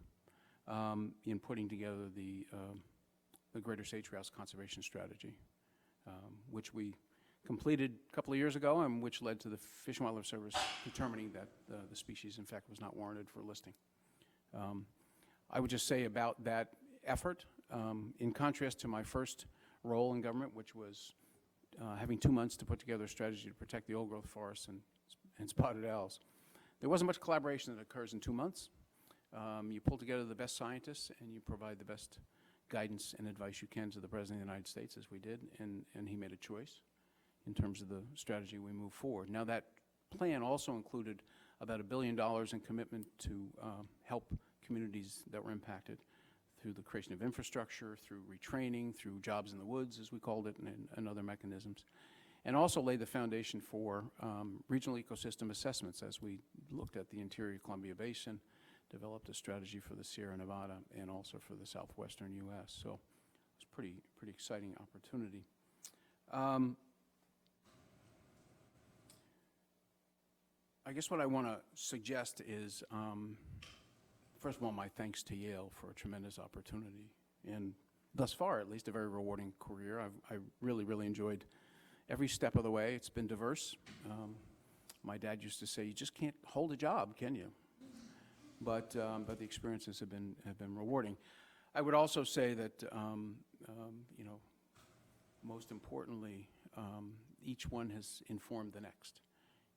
in putting together the Greater Sage Grouse Conservation Strategy, which we completed a couple of years ago and which led to the Fish and Wildlife Service determining that the species, in fact, was not warranted for listing. I would just say about that effort, in contrast to my first role in government, which was having 2 months to put together a strategy to protect the old-growth forests and spotted owls, there wasn't much collaboration that occurs in 2 months. You pull together the best scientists and you provide the best guidance and advice you can to the President of the United States, as we did, and he made a choice in terms of the strategy we move forward. Now, that plan also included about $1 billion in commitment to help communities that were impacted through the creation of infrastructure, through retraining, through jobs in the woods, as we called it, and other mechanisms. And also laid the foundation for regional ecosystem assessments as we looked at the interior Columbia Basin, developed a strategy for the Sierra Nevada and also for the southwestern U.S. So it was pretty exciting opportunity. I guess what I want to suggest is, first of all, my thanks to Yale for a tremendous opportunity, and thus far, at least, a very rewarding career. I really, really enjoyed every step of the way. It's been diverse. My dad used to say, "You just can't hold a job, can you?" But the experiences have been rewarding. I would also say that you know, most importantly, each one has informed the next.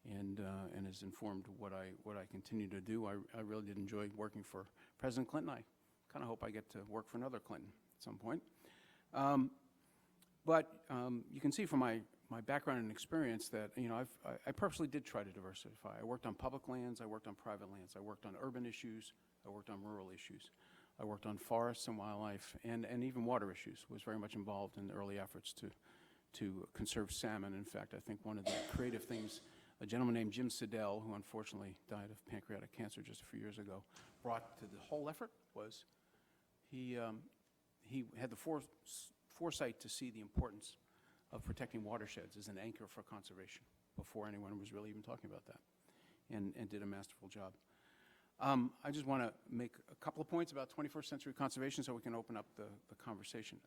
And has informed what I continue to do. I really did enjoy working for President Clinton. I kind of hope I get to work for another Clinton at some point. But you can see from my background and experience that, you know, I purposely did try to diversify. I worked on public lands, I worked on private lands, I worked on urban issues, I worked on rural issues. I worked on forests and wildlife and even water issues. Was very much involved in the early efforts to conserve salmon. In fact, I think one of the creative things a gentleman named Jim Siddell, who unfortunately died of pancreatic cancer just a few years ago, brought to the whole effort was he had the foresight to see the importance of protecting watersheds as an anchor for conservation before anyone was really even talking about that, and did a masterful job. I just want to make a couple of points about 21st century conservation so we can open up the conversation.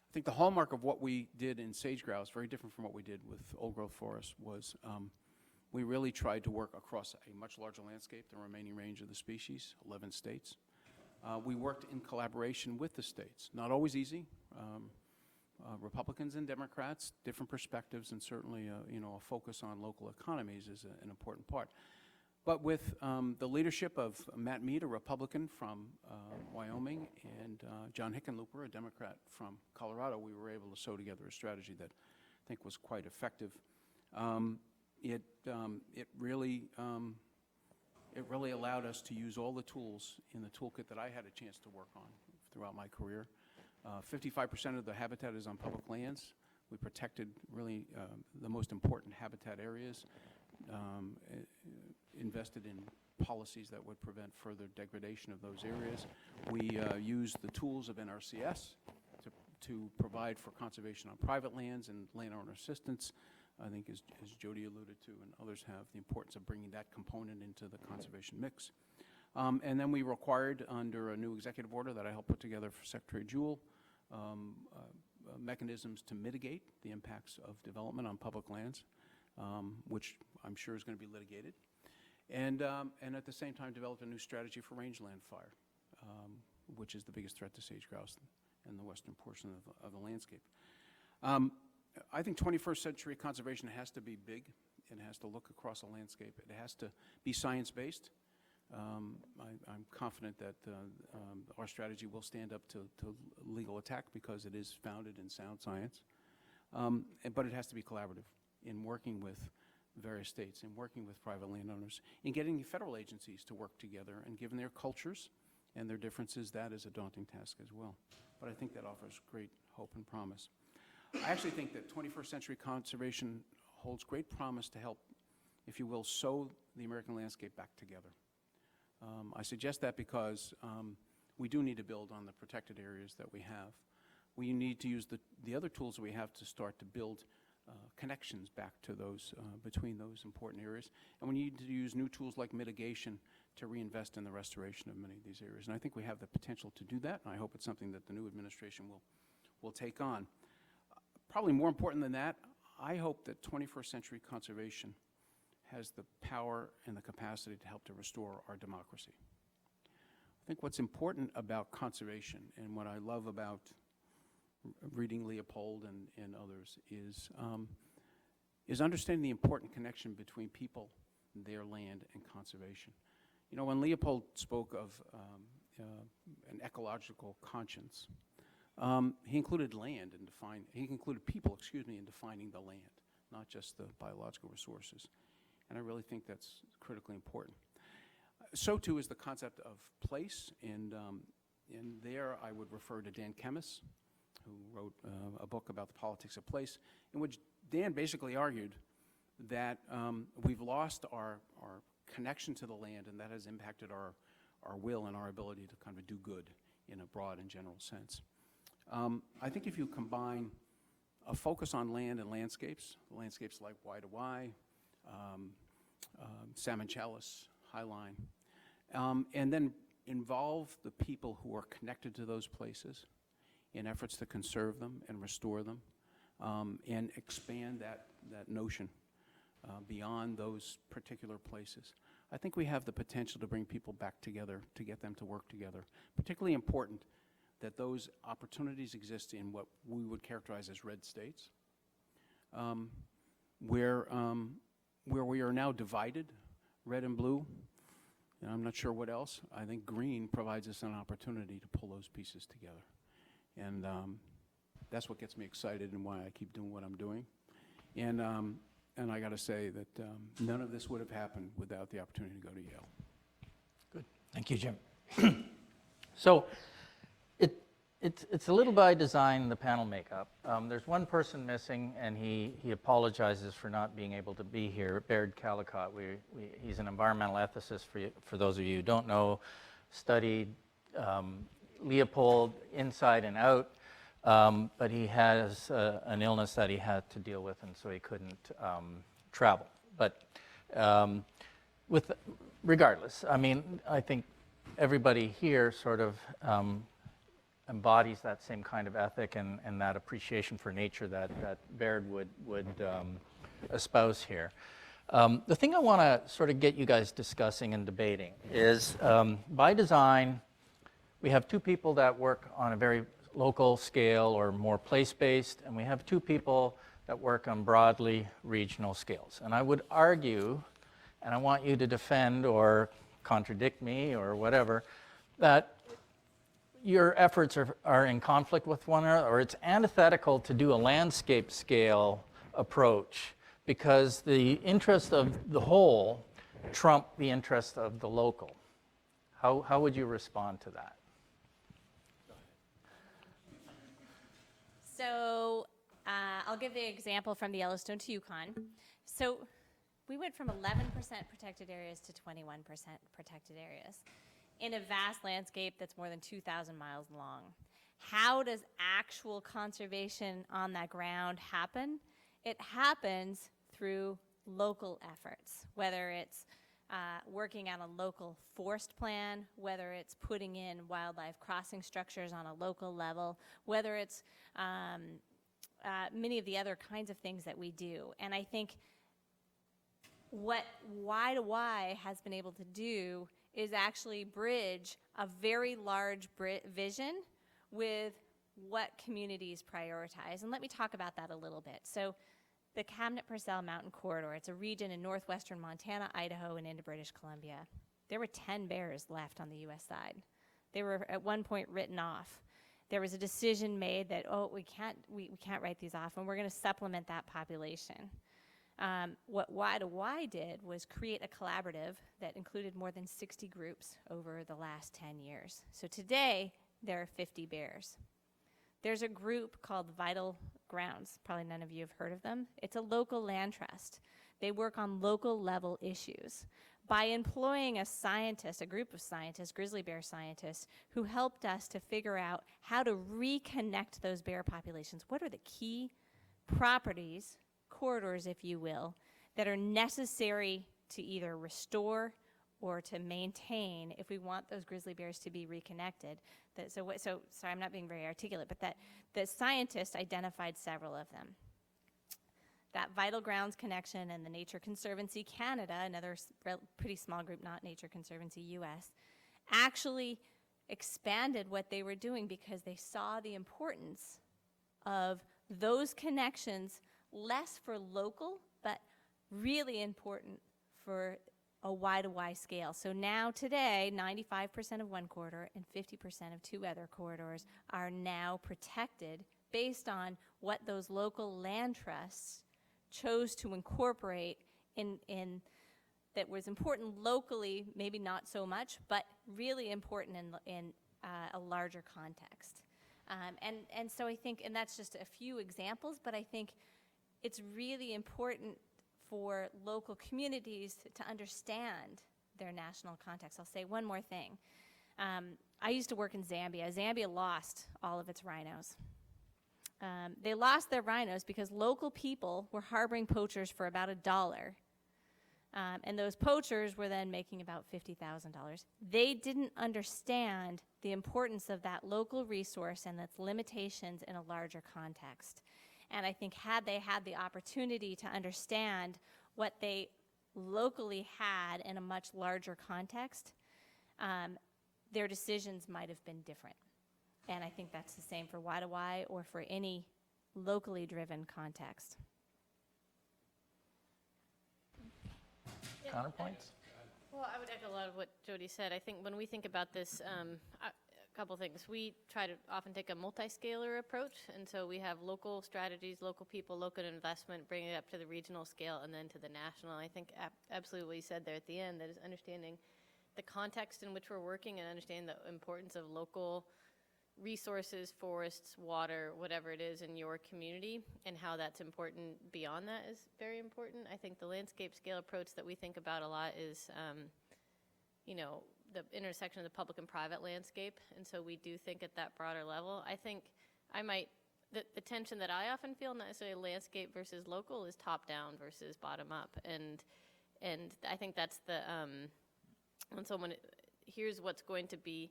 I think the hallmark of what we did in sage grouse, very different from what we did with old-growth forests, was we really tried to work across a much larger landscape, the remaining range of the species, 11 states. We worked in collaboration with the states. Not always easy. Republicans and Democrats, different perspectives, and certainly you know, a focus on local economies is an important part. But with the leadership of Matt Mead, a Republican from Wyoming, and John Hickenlooper, a Democrat from Colorado, we were able to sew together a strategy that I think was quite effective. It really allowed us to use all the tools in the toolkit that I had a chance to work on throughout my career. 55% of the habitat is on public lands. We protected really the most important habitat areas. Invested in policies that would prevent further degradation of those areas. We used the tools of NRCS to provide for conservation on private lands and landowner assistance. I think as Jody alluded to and others have, the importance of bringing that component into the conservation mix. And then we required, under a new executive order that I helped put together for Secretary Jewell, mechanisms to mitigate the impacts of development on public lands, which I'm sure is going to be litigated. And at the same time, developed a new strategy for rangeland fire, which is the biggest threat to sage grouse in the western portion of the landscape. I think 21st century conservation has to be big. It has to look across a landscape. It has to be science-based. I'm confident that our strategy will stand up to legal attack because it is founded in sound science. But it has to be collaborative in working with various states, in working with private landowners, in getting federal agencies to work together. And given their cultures and their differences, that is a daunting task as well. But I think that offers great hope and promise. I actually think that 21st century conservation holds great promise to help, if you will, sew the American landscape back together. I suggest that because we do need to build on the protected areas that we have. We need to use the other tools that we have to start to build connections back to those, between those important areas. And we need to use new tools like mitigation to reinvest in the restoration of many of these areas. And I think we have the potential to do that, and I hope it's something that the new administration will take on. Probably more important than that, I hope that 21st century conservation has the power and the capacity to help to restore our democracy. I think what's important about conservation and what I love about reading Leopold and others is understanding the important connection between people, their land, and conservation. You know, when Leopold spoke of an ecological conscience, he included land and he included people, in defining the land, not just the biological resources. And I really think that's critically important. So too is the concept of place, and there I would refer to Dan Kemmis, who wrote a book about the politics of place, in which Dan basically argued that we've lost our connection to the land, and that has impacted our will and our ability to kind of do good in a broad and general sense. I think if you combine a focus on land and landscapes like Y2Y, Salmon Chalice, Highline, and then involve the people who are connected to those places in efforts to conserve them and restore them, and expand that notion beyond those particular places. I think we have the potential to bring people back together, to get them to work together. Particularly important that those opportunities exist in what we would characterize as red states, where we are now divided, red and blue, and I'm not sure what else. I think green provides us an opportunity to pull those pieces together. And that's what gets me excited and why I keep doing what I'm doing. And I got to say that none of this would have happened without the opportunity to go to Yale. Good. Thank you, Jim. So it's a little by design, the panel makeup. There's one person missing, and he apologizes for not being able to be here, Baird Callicott. He's an environmental ethicist, for those of you who don't know, studied Leopold inside and out, but he has an illness that he had to deal with, and so he couldn't travel. But regardless, I mean, I think everybody here sort of embodies that same kind of ethic and that appreciation for nature that Baird would espouse here. The thing I want to sort of get you guys discussing and debating is, by design, we have two people that work on a very local scale or more place-based, and we have two people that work on broadly regional scales. And I would argue, and I want you to defend or contradict me or whatever, that your efforts are in conflict with one another, or it's antithetical to do a landscape scale approach because the interest of the whole trump the interest of the local. How would you respond to that? So I'll give the example from the Yellowstone to Yukon. So we went from 11% protected areas to 21% protected areas in a vast landscape that's more than 2,000 miles long. How does actual conservation on that ground happen? It happens through local efforts, whether it's working on a local forest plan, whether it's putting in wildlife crossing structures on a local level, whether it's many of the other kinds of things that we do. And I think what Y to Y has been able to do is actually bridge a very large vision with what communities prioritize. And let me talk about that a little bit. So the Cabinet-Purcell Mountain Corridor, it's a region in northwestern Montana, Idaho, and into British Columbia. There were 10 bears left on the U.S. side. They were at one point written off. There was a decision made that, oh, we can't write these off, and we're going to supplement that population. What Y to Y did was create a collaborative that included more than 60 groups over the last 10 years. So today, there are 50 bears. There's a group called Vital Grounds. Probably none of you have heard of them. It's a local land trust. They work on local level issues. By employing a scientist, a group of scientists, grizzly bear scientists, who helped us to figure out how to reconnect those bear populations. What are the key properties, corridors, if you will, that are necessary to either restore or to maintain if we want those grizzly bears to be reconnected? So sorry, I'm not being very articulate, but that the scientists identified several of them. That Vital Grounds Connection and the Nature Conservancy Canada, another pretty small group, not Nature Conservancy US, actually expanded what they were doing because they saw the importance of those connections, less for local, but really important for a Y to Y scale. So now today, 95% of one corridor and 50% of two other corridors are now protected based on what those local land trusts chose to incorporate in that was important locally, maybe not so much, but really important in a larger context. And so I think, and that's just a few examples, but I think it's really important for local communities to understand their national context. I'll say one more thing. I used to work in Zambia. Zambia lost all of its rhinos. They lost their rhinos because local people were harboring poachers for about $1. And those poachers were then making about $50,000. They didn't understand the importance of that local resource and its limitations in a larger context. And I think had they had the opportunity to understand what they locally had in a much larger context, their decisions might have been different. And I think that's the same for Y to Y or for any locally driven context. Counterpoints? Well, I would echo a lot of what Jody said. I think when we think about this, a couple things. We try to often take a multi-scalar approach, and so we have local strategies, local people, local investment, bring it up to the regional scale and then to the national. I think absolutely what you said there at the end, that is understanding the context in which we're working and understanding the importance of local resources, forests, water, whatever it is in your community, and how that's important beyond that is very important. I think the landscape scale approach that we think about a lot is, the intersection of the public and private landscape, and so we do think at that broader level. I think the tension that I often feel, not necessarily landscape versus local, is top down versus bottom up, and I think that's the, when someone here's what's going to be,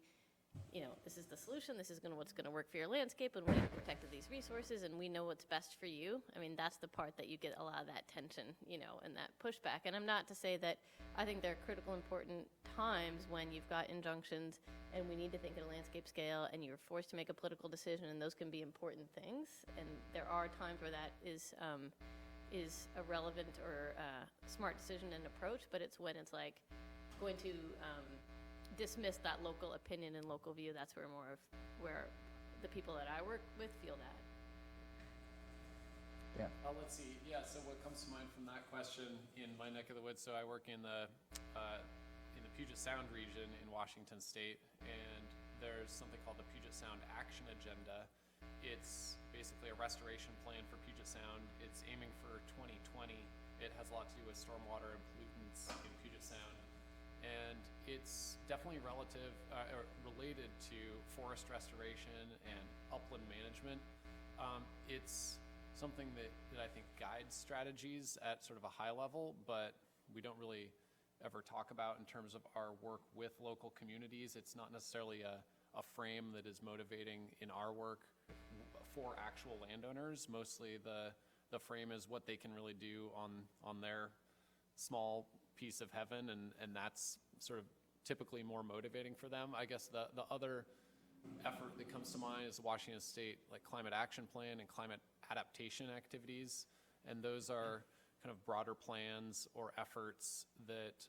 this is the solution, this is what's going to work for your landscape, and we have protected these resources, and we know what's best for you. I mean, that's the part that you get a lot of that tension, and that pushback. And I'm not to say that I think there are critical, important times when you've got injunctions, and we need to think at a landscape scale, and you're forced to make a political decision, and those can be important things. And there are times where that is a relevant or smart decision and approach, but it's when it's like going to dismiss that local opinion and local view. That's where where the people that I work with feel that. Yeah. Let's see. Yeah. So what comes to mind from that question in my neck of the woods? So I work in the Puget Sound region in Washington State, and there's something called the Puget Sound Action Agenda. It's basically a restoration plan for Puget Sound. It's aiming for 2020. It has a lot to do with stormwater and pollutants in Puget Sound. And it's definitely or related to forest restoration and upland management. It's something that I think guides strategies at sort of a high level, but we don't really ever talk about in terms of our work with local communities. It's not necessarily a frame that is motivating in our work for actual landowners. Mostly the frame is what they can really do on their small piece of heaven, and that's sort of typically more motivating for them. I guess the other effort that comes to mind is the Washington State Climate Action Plan and climate adaptation activities, and those are kind of broader plans or efforts that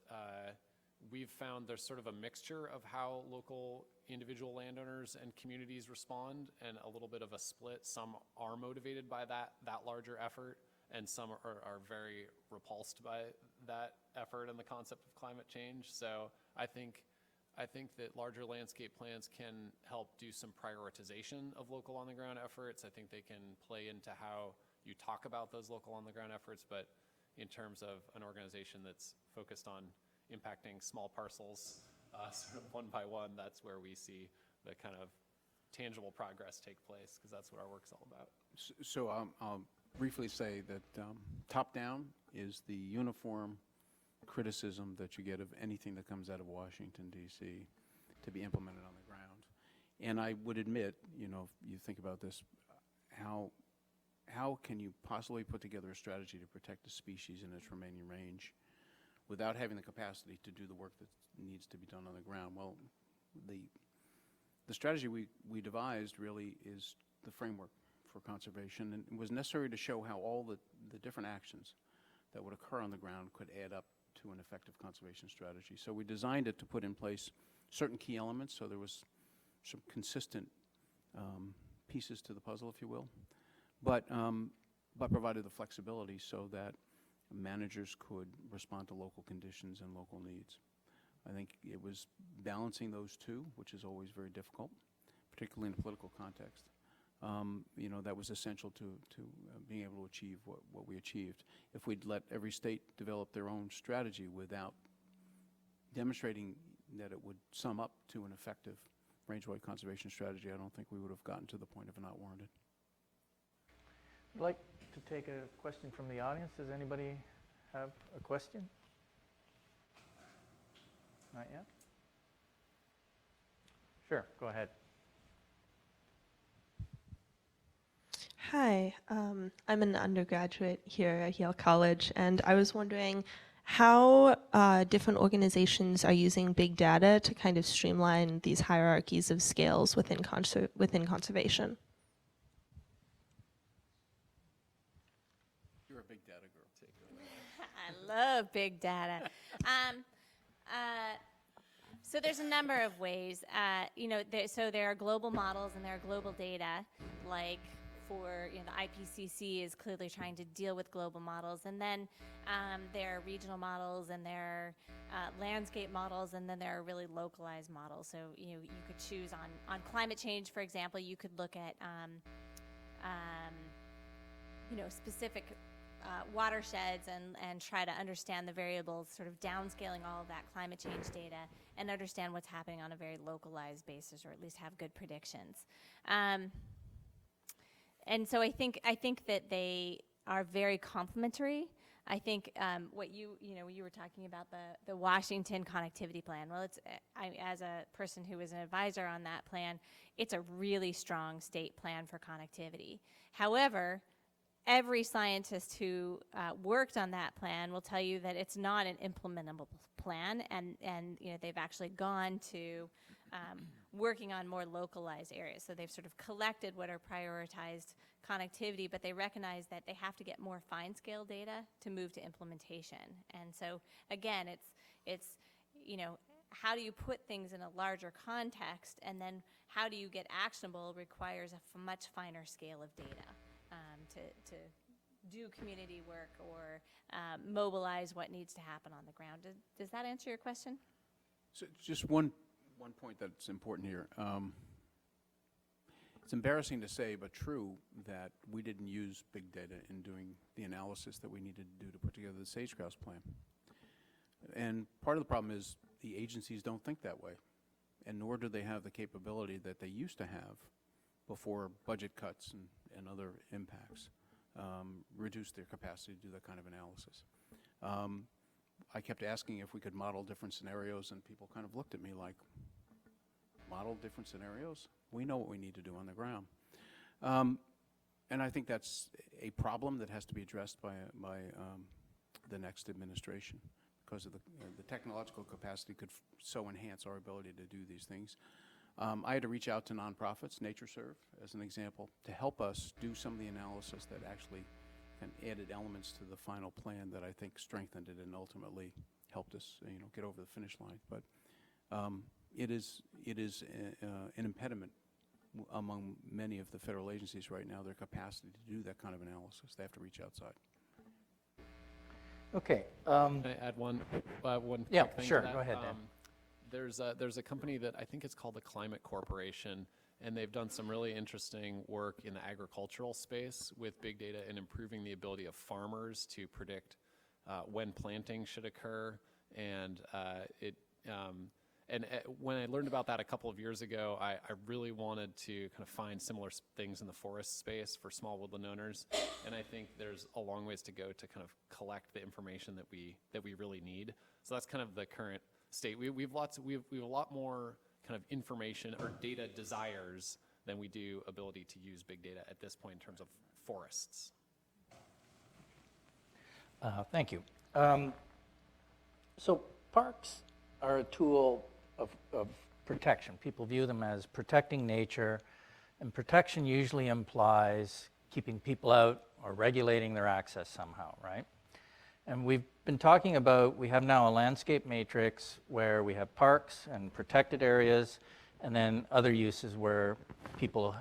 we've found there's sort of a mixture of how local individual landowners and communities respond, and a little bit of a split. Some are motivated by that larger effort, and some are very repulsed by that effort and the concept of climate change. So I think that larger landscape plans can help do some prioritization of local on-the-ground efforts. I think they can play into how you talk about those local on-the-ground efforts, but in terms of an organization that's focused on impacting small parcels sort of one by one, that's where we see the kind of tangible progress take place, because that's what our work's all about. So I'll briefly say that top-down is the uniform criticism that you get of anything that comes out of Washington, D.C. to be implemented on the ground. And I would admit, you know, if you think about this, how can you possibly put together a strategy to protect a species in its remaining range without having the capacity to do the work that needs to be done on the ground? Well, the strategy we devised really is the framework for conservation, and it was necessary to show how all the different actions that would occur on the ground could add up to an effective conservation strategy. So we designed it to put in place certain key elements, so there was some consistent pieces to the puzzle, if you will, but provided the flexibility so that managers could respond to local conditions and local needs. I think it was balancing those two, which is always very difficult, particularly in a political context. You know, that was essential to being able to achieve what we achieved. If we'd let every state develop their own strategy without demonstrating that it would sum up to an effective range-wide conservation strategy, I don't think we would have gotten to the point of not warranted. I'd like to take a question from the audience. Does anybody have a question? Not yet? Sure, go ahead. Hi, I'm an undergraduate here at Yale College, and I was wondering how different organizations are using big data to kind of streamline these hierarchies of scales within conservation. You're a big data girl. I love big data. So there's a number of ways. You know, so there are global models and there are global data, like for, you know, the IPCC is clearly trying to deal with global models, and then there are regional models, and there are landscape models, and then there are really localized models. So, you know, you could choose on climate change, for example. You could look at you know, specific watersheds and try to understand the variables, sort of downscaling all of that climate change data and understand what's happening on a very localized basis, or at least have good predictions. And so I think that they are very complementary. I think what you were talking about the Washington Connectivity Plan. Well, it's as a person who was an advisor on that plan, it's a really strong state plan for connectivity. However, every scientist who worked on that plan will tell you that it's not an implementable plan, and you know, they've actually gone to working on more localized areas. So they've sort of collected what are prioritized connectivity, but they recognize that they have to get more fine-scale data to move to implementation. And so again, it's you know, how do you put things in a larger context, and then how do you get actionable requires a much finer scale of data to do community work or mobilize what needs to happen on the ground. Does that answer your question? So just one point that's important here. It's embarrassing to say, but true, that we didn't use big data in doing the analysis that we needed to do to put together the sage grouse plan. And part of the problem is the agencies don't think that way, and nor do they have the capability that they used to have before budget cuts and other impacts reduced their capacity to do that kind of analysis. I kept asking if we could model different scenarios, and people kind of looked at me like, model different scenarios? We know what we need to do on the ground. And I think that's a problem that has to be addressed by the next administration, because of the technological capacity could so enhance our ability to do these things. I had to reach out to nonprofits, NatureServe as an example, to help us do some of the analysis that actually added elements to the final plan that I think strengthened it and ultimately helped us, get over the finish line. But it is an impediment among many of the federal agencies right now, their capacity to do that kind of analysis. They have to reach outside. Okay. Can I add one Yeah, quick thing to sure. that? Go ahead, Dan. There's a company that I think it's called the Climate Corporation, and they've done some really interesting work in the agricultural space with big data and improving the ability of farmers to predict when planting should occur. And when I learned about that a couple of years ago, I really wanted to kind of find similar things in the forest space for small woodland owners. And I think there's a long ways to go to kind of collect the information that we really need. So that's kind of the current state. We have a lot more kind of information or data desires than we do ability to use big data at this point in terms of forests. Thank you. So parks are a tool of protection. People view them as protecting nature, and protection usually implies keeping people out or regulating their access somehow, right? And we've been talking about, we have now a landscape matrix where we have parks and protected areas, and then other uses where people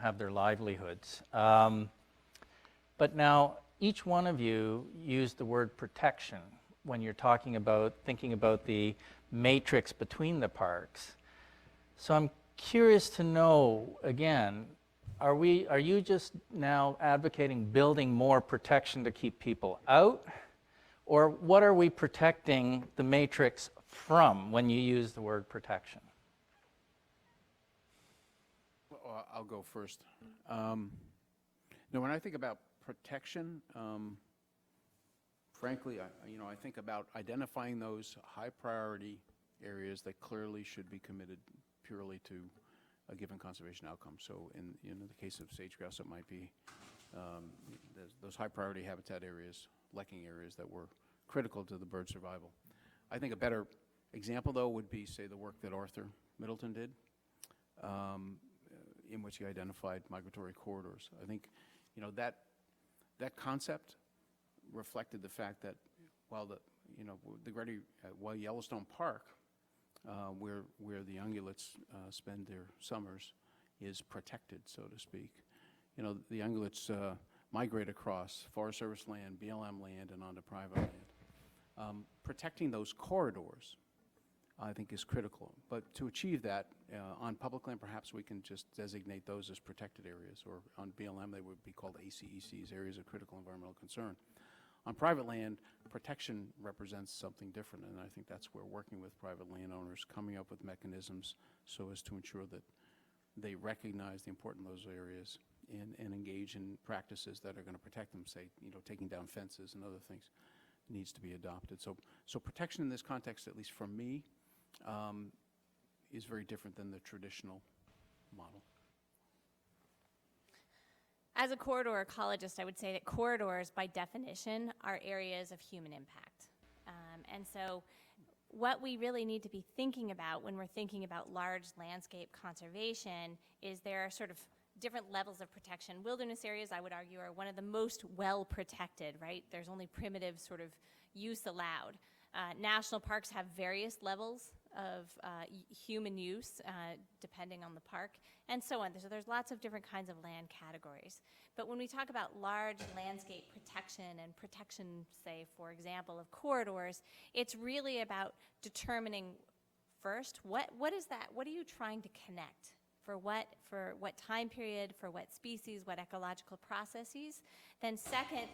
have their livelihoods. But now, each one of you used the word protection when you're thinking about the matrix between the parks. So I'm curious to know, again, are you just now advocating building more protection to keep people out? Or what are we protecting the matrix from when you use the word protection? Well, I'll go first. When I think about protection, frankly, I think about identifying those high priority areas that clearly should be committed purely to a given conservation outcome. So in the case of sage-grouse, it might be those high priority habitat areas, lecking areas that were critical to the bird survival. I think a better example, though, would be, say, the work that Arthur Middleton did, in which he identified migratory corridors. I think, that concept reflected the fact that while while Yellowstone Park, where the ungulates spend their summers, is protected, so to speak. The ungulates migrate across Forest Service land, BLM land, and onto private land. Protecting those corridors, I think, is critical. But to achieve that, on public land, perhaps we can just designate those as protected areas, or on BLM, they would be called ACECs, areas of critical environmental concern. On private land, protection represents something different, and I think that's where working with private landowners, coming up with mechanisms so as to ensure that they recognize the importance of those areas and engage in practices that are going to protect them, say, taking down fences and other things, needs to be adopted. So protection in this context, at least for me, is very different than the traditional model. As a corridor ecologist, I would say that corridors, by definition, are areas of human impact. And so what we really need to be thinking about when we're thinking about large landscape conservation is there are sort of different levels of protection. Wilderness areas, I would argue, are one of the most well protected, right? There's only primitive sort of use allowed. National parks have various levels of human use, depending on the park, and so on. So there's lots of different kinds of land categories. But when we talk about large landscape protection and protection, say, for example, of corridors, it's really about determining first, what is that? What are you trying to connect? For what time period, for what species, what ecological processes? Then second,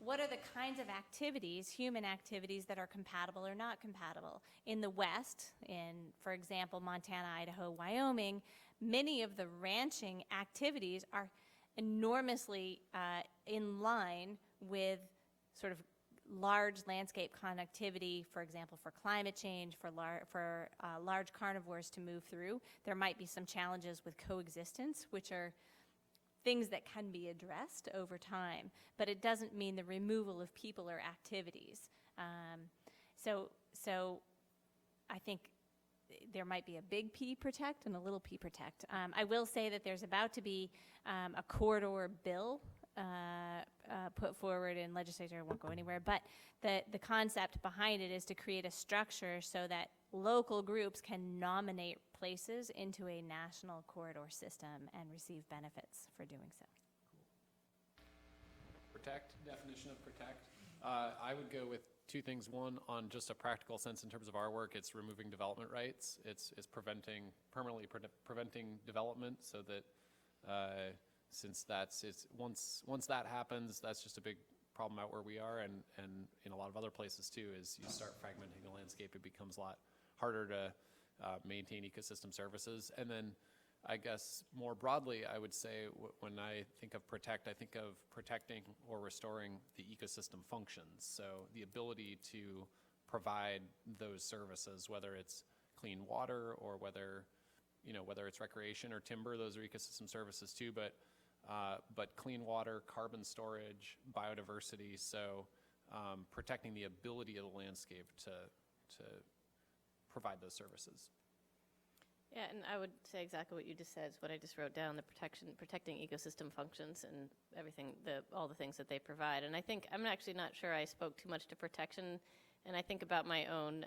what are the kinds of activities, human activities, that are compatible or not compatible? In the West, in, for example, Montana, Idaho, Wyoming, many of the ranching activities are enormously in line with sort of large landscape connectivity, for example, for climate change, for large carnivores to move through. There might be some challenges with coexistence, which are things that can be addressed over time, but it doesn't mean the removal of people or activities. So I think there might be a big P protect and a little P protect. I will say that there's about to be a corridor bill put forward in legislature. It won't go anywhere, but the concept behind it is to create a structure so that local groups can nominate places into a national corridor system and receive benefits for doing so. Protect, definition of protect. I would go with two things. One, on just a practical sense in terms of our work, it's removing development rights. It's permanently preventing development, so that since once that happens, that's just a big problem out where we are, and in a lot of other places too, is you start fragmenting the landscape, it becomes a lot harder to maintain ecosystem services. And then I guess more broadly, I would say when I think of protect, I think of protecting or restoring the ecosystem functions. So the ability to provide those services, whether it's clean water or whether it's recreation or timber, those are ecosystem services too, but clean water, carbon storage, biodiversity, so protecting the ability of the landscape to provide those services. Yeah, and I would say exactly what you just said is what I just wrote down, the protecting ecosystem functions and everything, all the things that they provide. And I think, I'm actually not sure I spoke too much to protection, and I think about my own,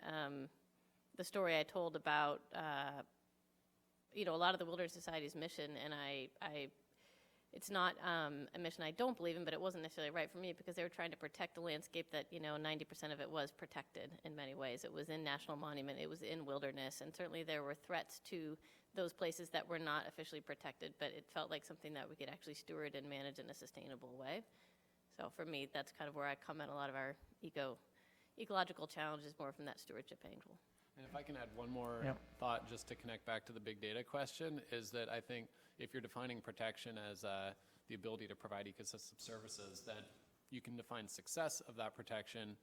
the story I told about, a lot of the Wilderness Society's mission, and it's not a mission I don't believe in, but it wasn't necessarily right for me because they were trying to protect the landscape that, 90% of it was protected in many ways. It was in national monument, it was in wilderness, and certainly there were threats to those places that were not officially protected, but it felt like something that we could actually steward and manage in a sustainable way. So for me, that's kind of where I come at a lot of our ecological challenges, more from that stewardship angle. And if I can add one more thought just to connect back to the big data question, is that I think if you're defining protection as the ability to provide ecosystem services, then you can define success of that protection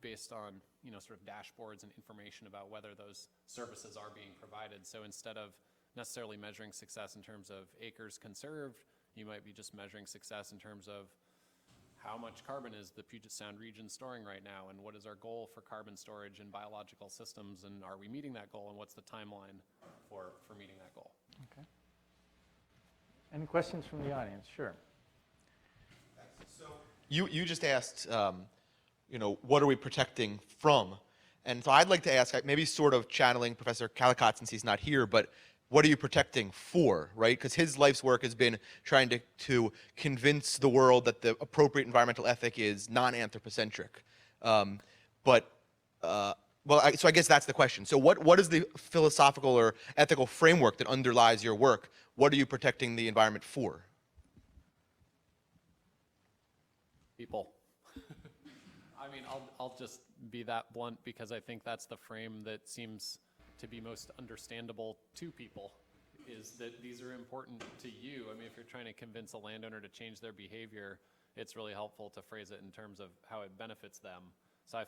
based on sort of dashboards and information about whether those services are being provided. So instead of necessarily measuring success in terms of acres conserved, you might be just measuring success in terms of how much carbon is the Puget Sound region storing right now, and what is our goal for carbon storage and biological systems, and are we meeting that goal, and what's the timeline for meeting that goal? Okay. Any questions from the audience? Sure. So you just asked, what are we protecting from? And so I'd like to ask, maybe sort of channeling Professor Calicott since he's not here, but what are you protecting for, right? Because his life's work has been trying to convince the world that the appropriate environmental ethic is non-anthropocentric. So I guess that's the question. So what is the philosophical or ethical framework that underlies your work? What are you protecting the environment for? People. I mean, I'll just be that blunt because I think that's the frame that seems to be most understandable to people, is that these are important to you. I mean, if you're trying to convince a landowner to change their behavior, it's really helpful to phrase it in terms of how it benefits them. So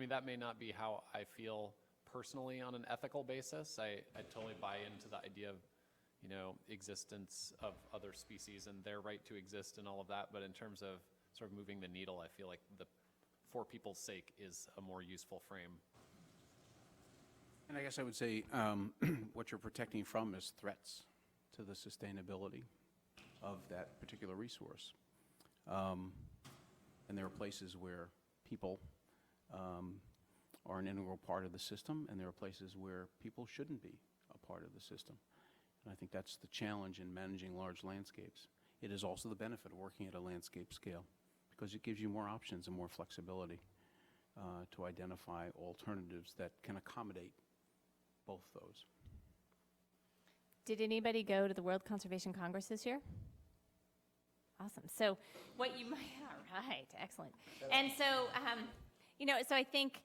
that may not be how I feel personally on an ethical basis. I totally buy into the idea of, existence of other species and their right to exist and all of that. But in terms of sort of moving the needle, I feel like the for people's sake is a more useful frame. And I guess I would say what you're protecting from is threats to the sustainability of that particular resource. And there are places where people are an integral part of the system, and there are places where people shouldn't be a part of the system. And I think that's the challenge in managing large landscapes. It is also the benefit of working at a landscape scale, because it gives you more options and more flexibility to identify alternatives that can accommodate both those. Did anybody go to the World Conservation Congress this year? Awesome. So what you might, all right, excellent. And so, so I think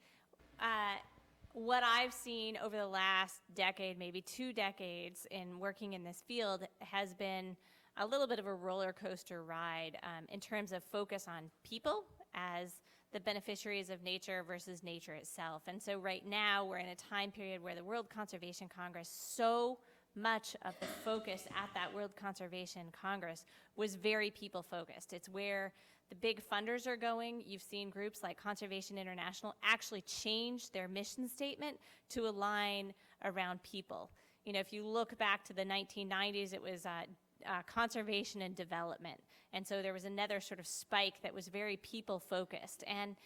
what I've seen over the last decade, maybe 2 decades in working in this field has been a little bit of a roller coaster ride in terms of focus on people as the beneficiaries of nature versus nature itself. And so right now we're in a time period where the World Conservation Congress, so much of the focus at that World Conservation Congress was very people focused. It's where the big funders are going. You've seen groups like Conservation International actually change their mission statement to align around people. You know, if you look back to the 1990s, it was conservation and development. And so there was another sort of spike that was very people focused. And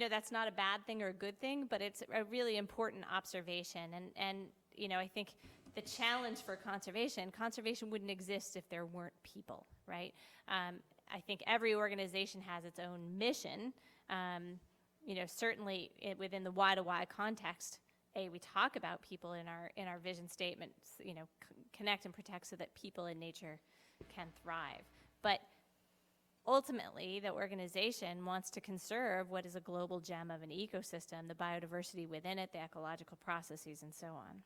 that's not a bad thing or a good thing, but it's a really important observation. And I think the challenge for conservation wouldn't exist if there weren't people, right? I think every organization has its own mission. Certainly within the Y2Y context, we talk about people in our vision statements, connect and protect so that people and nature can thrive. But ultimately, the organization wants to conserve what is a global gem of an ecosystem, the biodiversity within it, the ecological processes, and so on.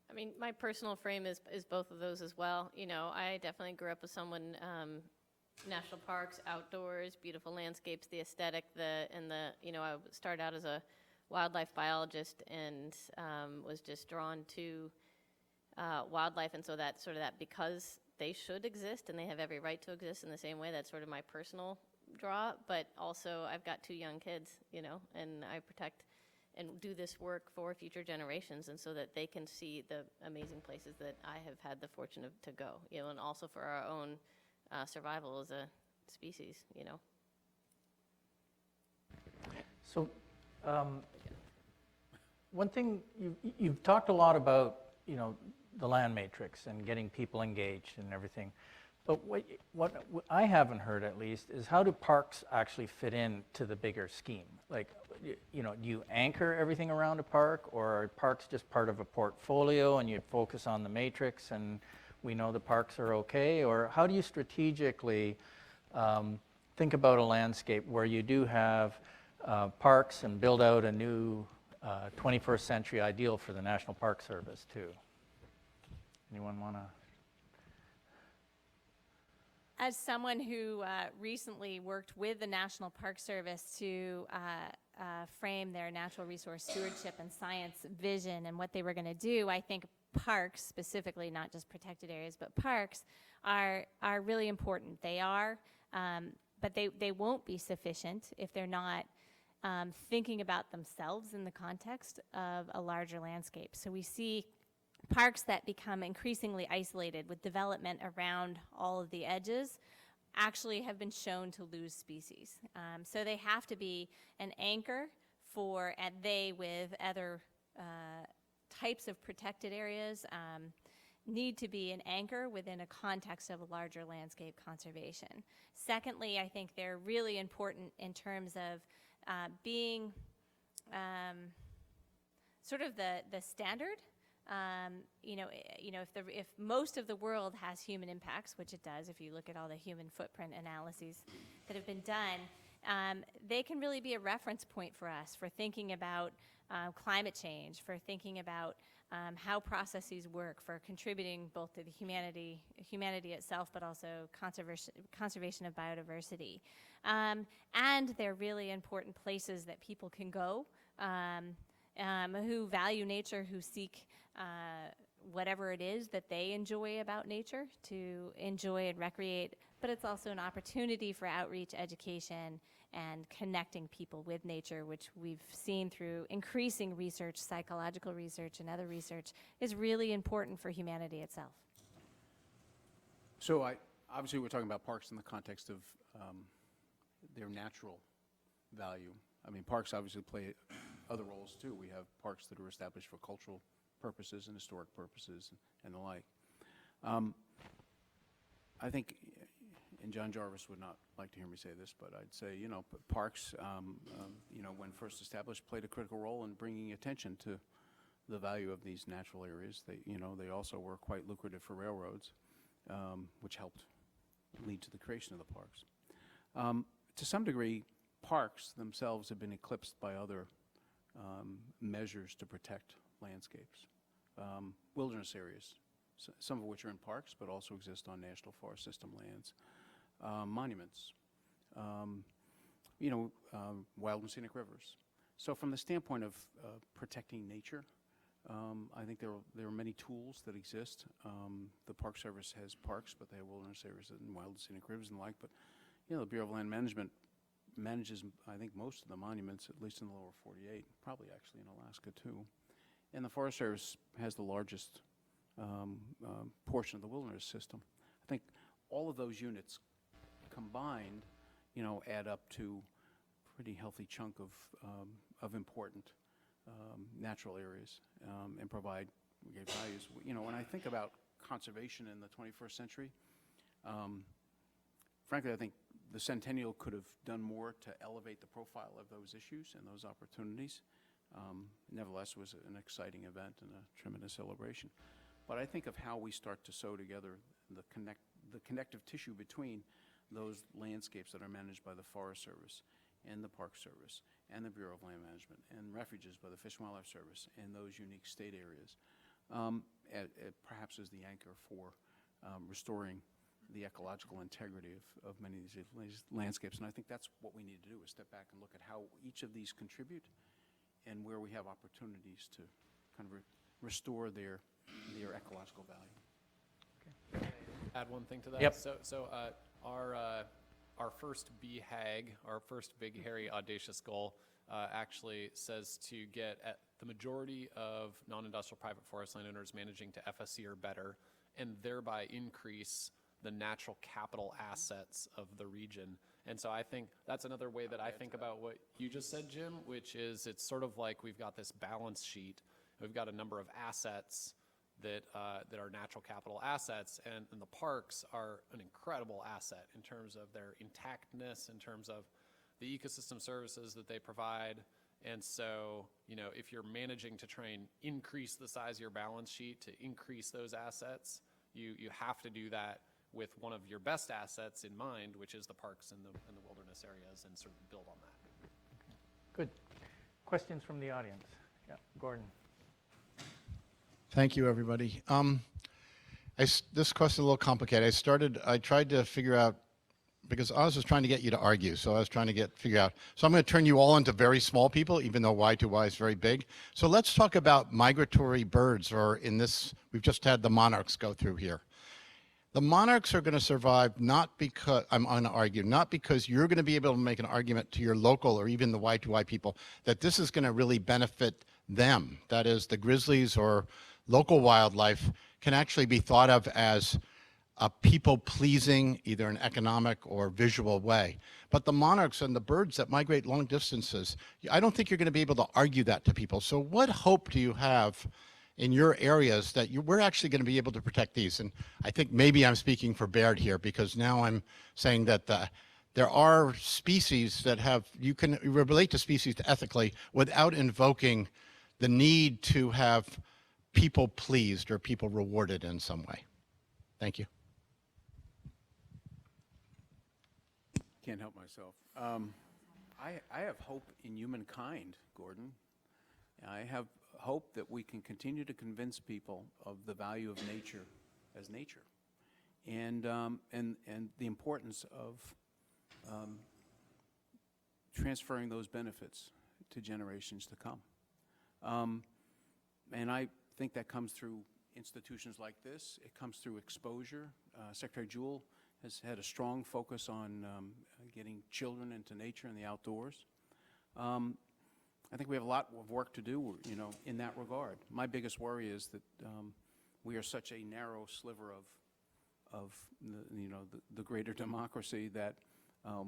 I mean, my personal frame is both of those as well. I definitely grew up with someone, national parks, outdoors, beautiful landscapes, the aesthetic, I started out as a wildlife biologist and was just drawn to wildlife, and so that because they should exist and they have every right to exist in the same way, that's sort of my personal draw. But also I've got 2 young kids, and I protect and do this work for future generations, and so that they can see the amazing places that I have had the fortune to go, and also for our own survival as a species, So, one thing you've talked a lot about, the land matrix and getting people engaged and everything. But what I haven't heard, at least, is how do parks actually fit into the bigger scheme? Like, do you anchor everything around a park, or are parks just part of a portfolio and you focus on the matrix and we know the parks are okay? Or how do you strategically think about a landscape where you do have parks and build out a new 21st century ideal for the National Park Service too? Anyone want to? As someone who recently worked with the National Park Service to frame their natural resource stewardship and science vision and what they were going to do, I think parks specifically, not just protected areas, but parks are really important. They are, but they won't be sufficient if they're not thinking about themselves in the context of a larger landscape. So we see parks that become increasingly isolated with development around all of the edges actually have been shown to lose species. So they have to be an anchor for, and they with other types of protected areas need to be an anchor within a context of a larger landscape conservation. Secondly, I think they're really important in terms of being sort of the standard. If most of the world has human impacts, which it does, if you look at all the human footprint analyses that have been done, they can really be a reference point for us for thinking about climate change, for thinking about how processes work, for contributing both to the humanity itself, but also conservation of biodiversity. And they're really important places that people can go who value nature, who seek whatever it is that they enjoy about nature to enjoy and recreate, but it's also an opportunity for outreach, education, and connecting people with nature, which we've seen through increasing research, psychological research, and other research, is really important for humanity itself. So obviously we're talking about parks in the context of their natural value. I mean, parks obviously play other roles too. We have parks that are established for cultural purposes and historic purposes and the like. I think, and John Jarvis would not like to hear me say this, but I'd say, parks, when first established, played a critical role in bringing attention to the value of these natural areas. They also were quite lucrative for railroads, which helped lead to the creation of the parks. To some degree, parks themselves have been eclipsed by other measures to protect landscapes. Wilderness areas, some of which are in parks, but also exist on National Forest System lands. Monuments, wild and scenic rivers. So from the standpoint of protecting nature, I think there are many tools that exist. The Park Service has parks, but they have wilderness areas and wild and scenic rivers and the like. But the Bureau of Land Management manages, I think, most of the monuments, at least in the lower 48, probably actually in Alaska too. And the Forest Service has the largest portion of the wilderness system. I think all of those units combined, add up to a pretty healthy chunk of important natural areas and provide great values. When I think about conservation in the 21st century, frankly, I think the Centennial could have done more to elevate the profile of those issues and those opportunities. Nevertheless, it was an exciting event and a tremendous celebration. But I think of how we start to sew together the connective tissue between those landscapes that are managed by the Forest Service and the Park Service and the Bureau of Land Management and refuges by the Fish and Wildlife Service and those unique state areas, perhaps as the anchor for restoring the ecological integrity of many of these landscapes. And I think that's what we need to do, is step back and look at how each of these contribute and where we have opportunities to kind of restore their ecological value. Add one thing to that. Yep. So our first BHAG, our first big, hairy, audacious goal, actually says to get at the majority of non-industrial private forest landowners managing to FSC or better, and thereby increase the natural capital assets of the region. And so I think that's another way that I think about what you just said, Jim, which is it's sort of like we've got this balance sheet. We've got a number of assets that are natural capital assets, and the parks are an incredible asset in terms of their intactness, in terms of the ecosystem services that they provide. And so, if you're managing to try and increase the size of your balance sheet to increase those assets, you have to do that with one of your best assets in mind, which is the parks and the wilderness areas, and sort of build on that. Good. Questions from the audience? Yeah, Gordon. Thank you, everybody. This question is a little complicated. I tried to figure out, because Oz was trying to get you to argue, so I was trying to figure out. So I'm going to turn you all into very small people, even though Y2Y is very big. So let's talk about migratory birds, or in this, we've just had the monarchs go through here. The monarchs are going to survive not because, I'm going to argue, not because you're going to be able to make an argument to your local or even the Y2Y people that this is going to really benefit them. That is, the grizzlies or local wildlife can actually be thought of as a people-pleasing, either an economic or visual way. But the monarchs and the birds that migrate long distances, I don't think you're going to be able to argue that to people. So what hope do you have in your areas that we're actually going to be able to protect these? And I think maybe I'm speaking for Baird here, because now I'm saying that there are species that you can relate to species ethically without invoking the need to have people pleased or people rewarded in some way. Thank you. Can't help myself. I have hope in humankind, Gordon. I have hope that we can continue to convince people of the value of nature as nature, and the importance of transferring those benefits to generations to come. And I think that comes through institutions like this. It comes through exposure. Secretary Jewell has had a strong focus on getting children into nature and the outdoors. I think we have a lot of work to do, in that regard. My biggest worry is that we are such a narrow sliver of the greater democracy that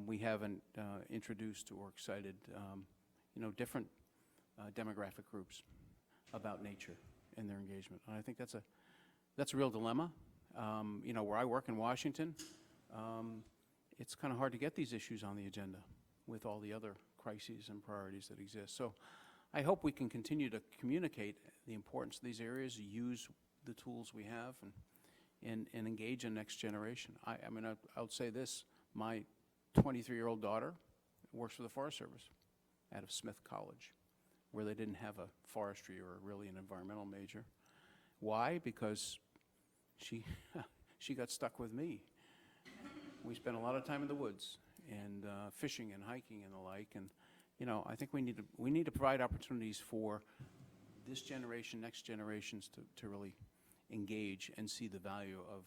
we haven't introduced or excited, different demographic groups about nature and their engagement. And I think that's a real dilemma. Where I work in Washington, it's kind of hard to get these issues on the agenda with all the other crises and priorities that exist. So I hope we can continue to communicate the importance of these areas, use the tools we have, and engage the next generation. I mean, I'll say this, my 23-year-old daughter works for the Forest Service out of Smith College, where they didn't have a forestry or really an environmental major. Why? Because she, she got stuck with me. We spent a lot of time in the woods and fishing and hiking and the like. And you know, I think we need to provide opportunities for this generation, next generations to really engage and see the value of,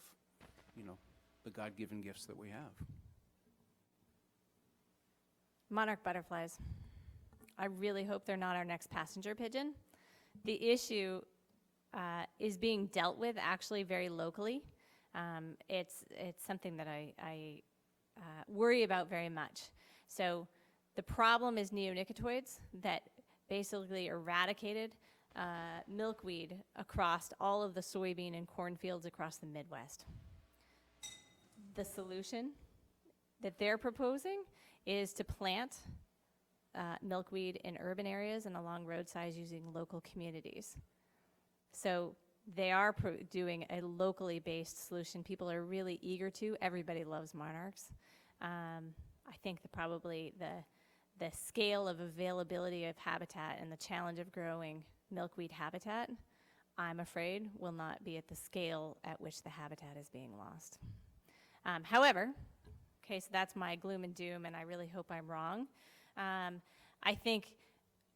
you know, the God-given gifts that we have. Monarch butterflies. I really hope they're not our next passenger pigeon. The issue is being dealt with actually very locally. It's something that I worry about very much. So the problem is neonicotinoids that basically eradicated milkweed across all of the soybean and corn fields across the Midwest. The solution that they're proposing is to plant milkweed in urban areas and along roadsides using local communities. So they are doing a locally based solution. People are really eager to. Everybody loves monarchs. I think that probably the scale of availability of habitat and the challenge of growing milkweed habitat, I'm afraid, will not be at the scale at which the habitat is being lost. However, okay, so that's my gloom and doom, and I really hope I'm wrong. I think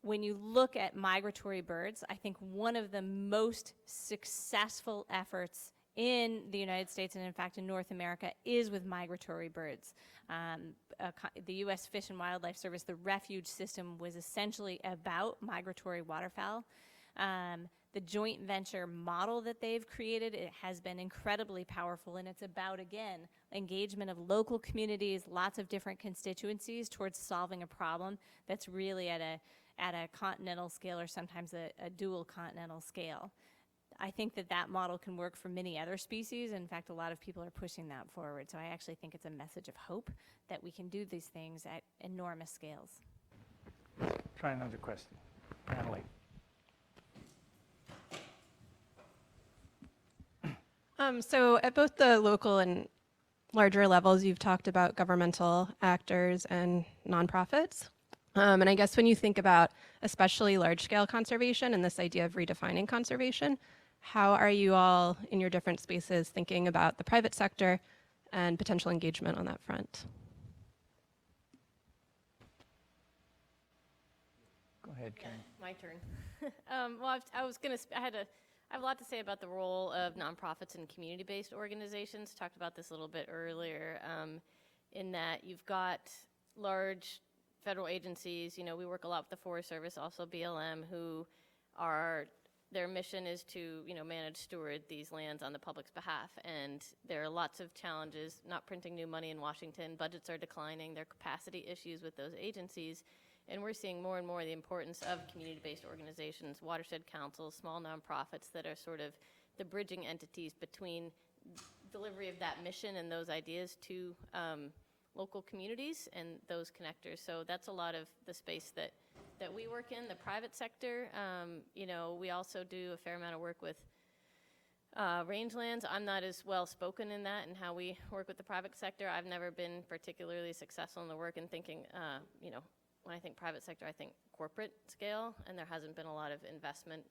when you look at migratory birds, I think one of the most successful efforts in the United States and in fact in North America is with migratory birds. The U.S. Fish and Wildlife Service, the refuge system, was essentially about migratory waterfowl. The joint venture model that they've created, it has been incredibly powerful, and it's about, again, engagement of local communities, lots of different constituencies towards solving a problem that's really at a continental scale or sometimes a dual continental scale. I think that model can work for many other species. In fact, a lot of people are pushing that forward. So I actually think it's a message of hope that we can do these things at enormous scales. Try another question. Natalie. So at both the local and larger levels, you've talked about governmental actors and nonprofits. And I guess when you think about especially large-scale conservation and this idea of redefining conservation, how are you all in your different spaces thinking about the private sector and potential engagement on that front? Go ahead, Karen. My turn. Well, I have a lot to say about the role of nonprofits and community-based organizations. Talked about this a little bit earlier, in that you've got large federal agencies. You know, we work a lot with the Forest Service, also BLM, who their mission is to, you know, manage, steward these lands on the public's behalf. And there are lots of challenges, not printing new money in Washington, budgets are declining, there are capacity issues with those agencies. And we're seeing more and more the importance of community-based organizations, watershed councils, small nonprofits that are sort of the bridging entities between delivery of that mission and those ideas to local communities and those connectors. So that's a lot of the space that we work in. The private sector, you know, we also do a fair amount of work with rangelands. I'm not as well spoken in that and how we work with the private sector. I've never been particularly successful in the work and thinking, you know, when I think private sector, I think corporate scale, and there hasn't been a lot of investment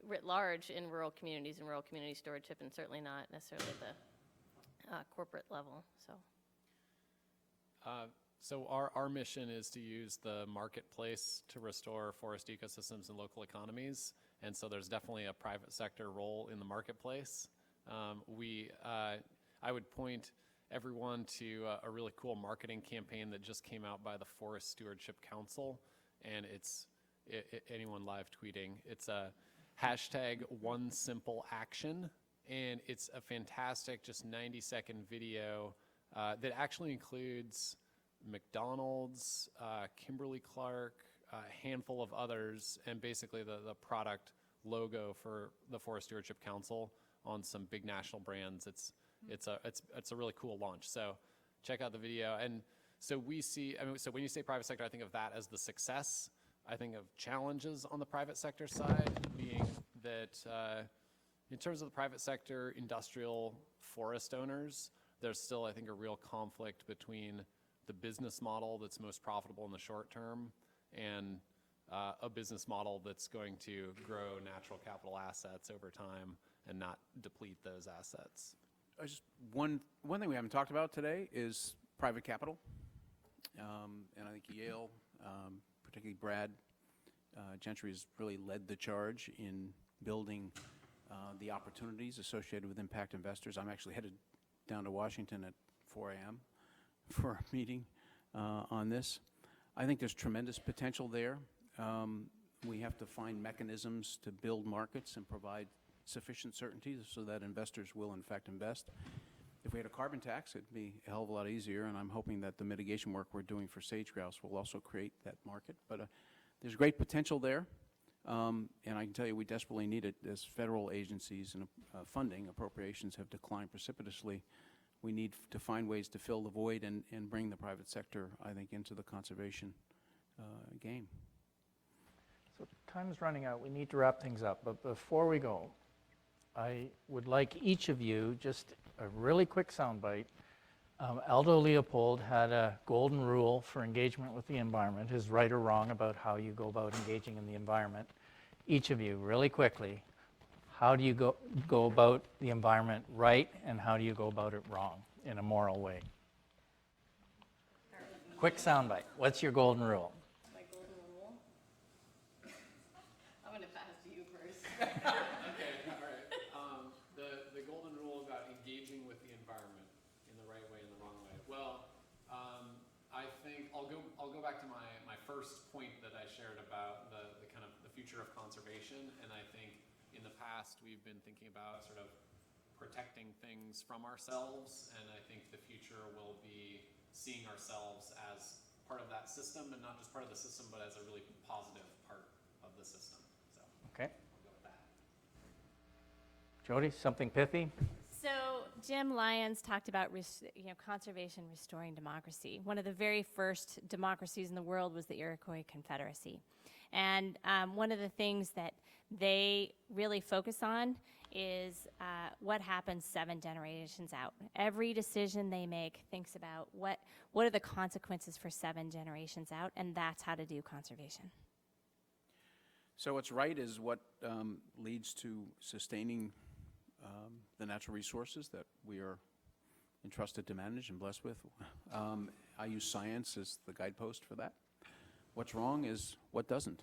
writ large in rural communities and rural community stewardship, and certainly not necessarily at the corporate level. So our mission is to use the marketplace to restore forest ecosystems and local economies, and so there's definitely a private sector role in the marketplace. I would point everyone to a really cool marketing campaign that just came out by the Forest Stewardship Council, and it's anyone live tweeting. It's a hashtag one simple action, and it's a fantastic just 90-second video that actually includes McDonald's, Kimberly-Clark, a handful of others, and basically the product logo for the Forest Stewardship Council on some big national brands. It's a really cool launch. So check out the video. And so we see, I mean, so when you say private sector, I think of that as the success. I think, of challenges on the private sector side, being that in terms of the private sector, industrial forest owners, there's still, I think, a real conflict between the business model that's most profitable in the short term and a business model that's going to grow natural capital assets over time and not deplete those assets. Just one thing we haven't talked about today is private capital. And I think Yale, particularly Brad Gentry, has really led the charge in building the opportunities associated with impact investors. I'm actually headed down to Washington at 4 a.m. for a meeting on this. I think there's tremendous potential there. We have to find mechanisms to build markets and provide sufficient certainty so that investors will in fact invest. If we had a carbon tax, it'd be a hell of a lot easier, and I'm hoping that the mitigation work we're doing for sage grouse will also create that market. But there's great potential there, and I can tell you we desperately need it as federal agencies and funding appropriations have declined precipitously. We need to find ways to fill the void and bring the private sector, I think, into the conservation game. So time's running out. We need to wrap things up. But before we go, I would like each of you just a really quick soundbite. Aldo Leopold had a golden rule for engagement with the environment, his right or wrong about how you go about engaging in the environment. Each of you, really quickly, how do you go about the environment right, and how do you go about it wrong in a moral way? Quick soundbite. What's your golden rule? My golden rule? I'm going to pass to you first. Okay, all right. The golden rule about engaging with the environment in the right way and the wrong way. Well, I think I'll go back to my first point that I shared about the kind of the future of conservation, and I think in the past we've been thinking about sort of protecting things from ourselves, and I think the future will be seeing ourselves as part of that system, and not just part of the system, but as a really positive part of the system. So, Okay. I'll go with that. Jody, something pithy? So Jim Lyons talked about conservation restoring democracy. One of the very first democracies in the world was the Iroquois Confederacy. And one of the things that they really focus on is what happens 7 generations out. Every decision they make thinks about what are the consequences for 7 generations out, and that's how to do conservation. So what's right is what leads to sustaining the natural resources that we are entrusted to manage and blessed with. I use science as the guidepost for that. What's wrong is what doesn't.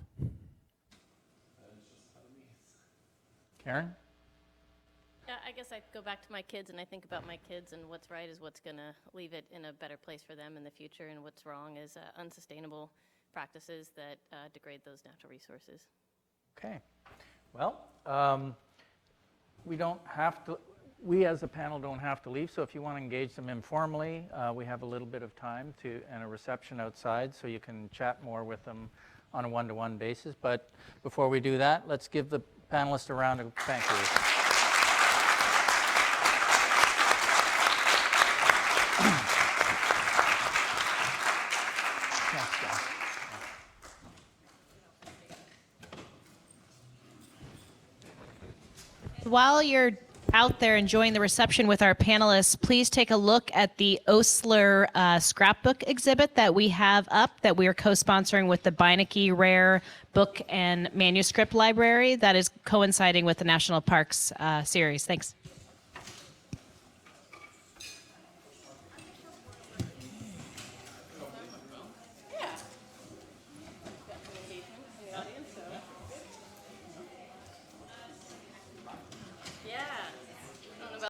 Karen? Yeah, I guess I go back to my kids and I think about my kids, and what's right is what's going to leave it in a better place for them in the future, and what's wrong is unsustainable practices that degrade those natural resources. Okay. Well, we as a panel don't have to leave, so if you want to engage them informally, we have a little bit of time and a reception outside, so you can chat more with them on a one-to-one basis. But before we do that, let's give the panelists a round of thank you. While you're out there enjoying the reception with our panelists, please take a look at the Osler scrapbook exhibit that we have up, that we are co-sponsoring with the Beinecke Rare Book and Manuscript Library that is coinciding with the National Parks series. Thanks.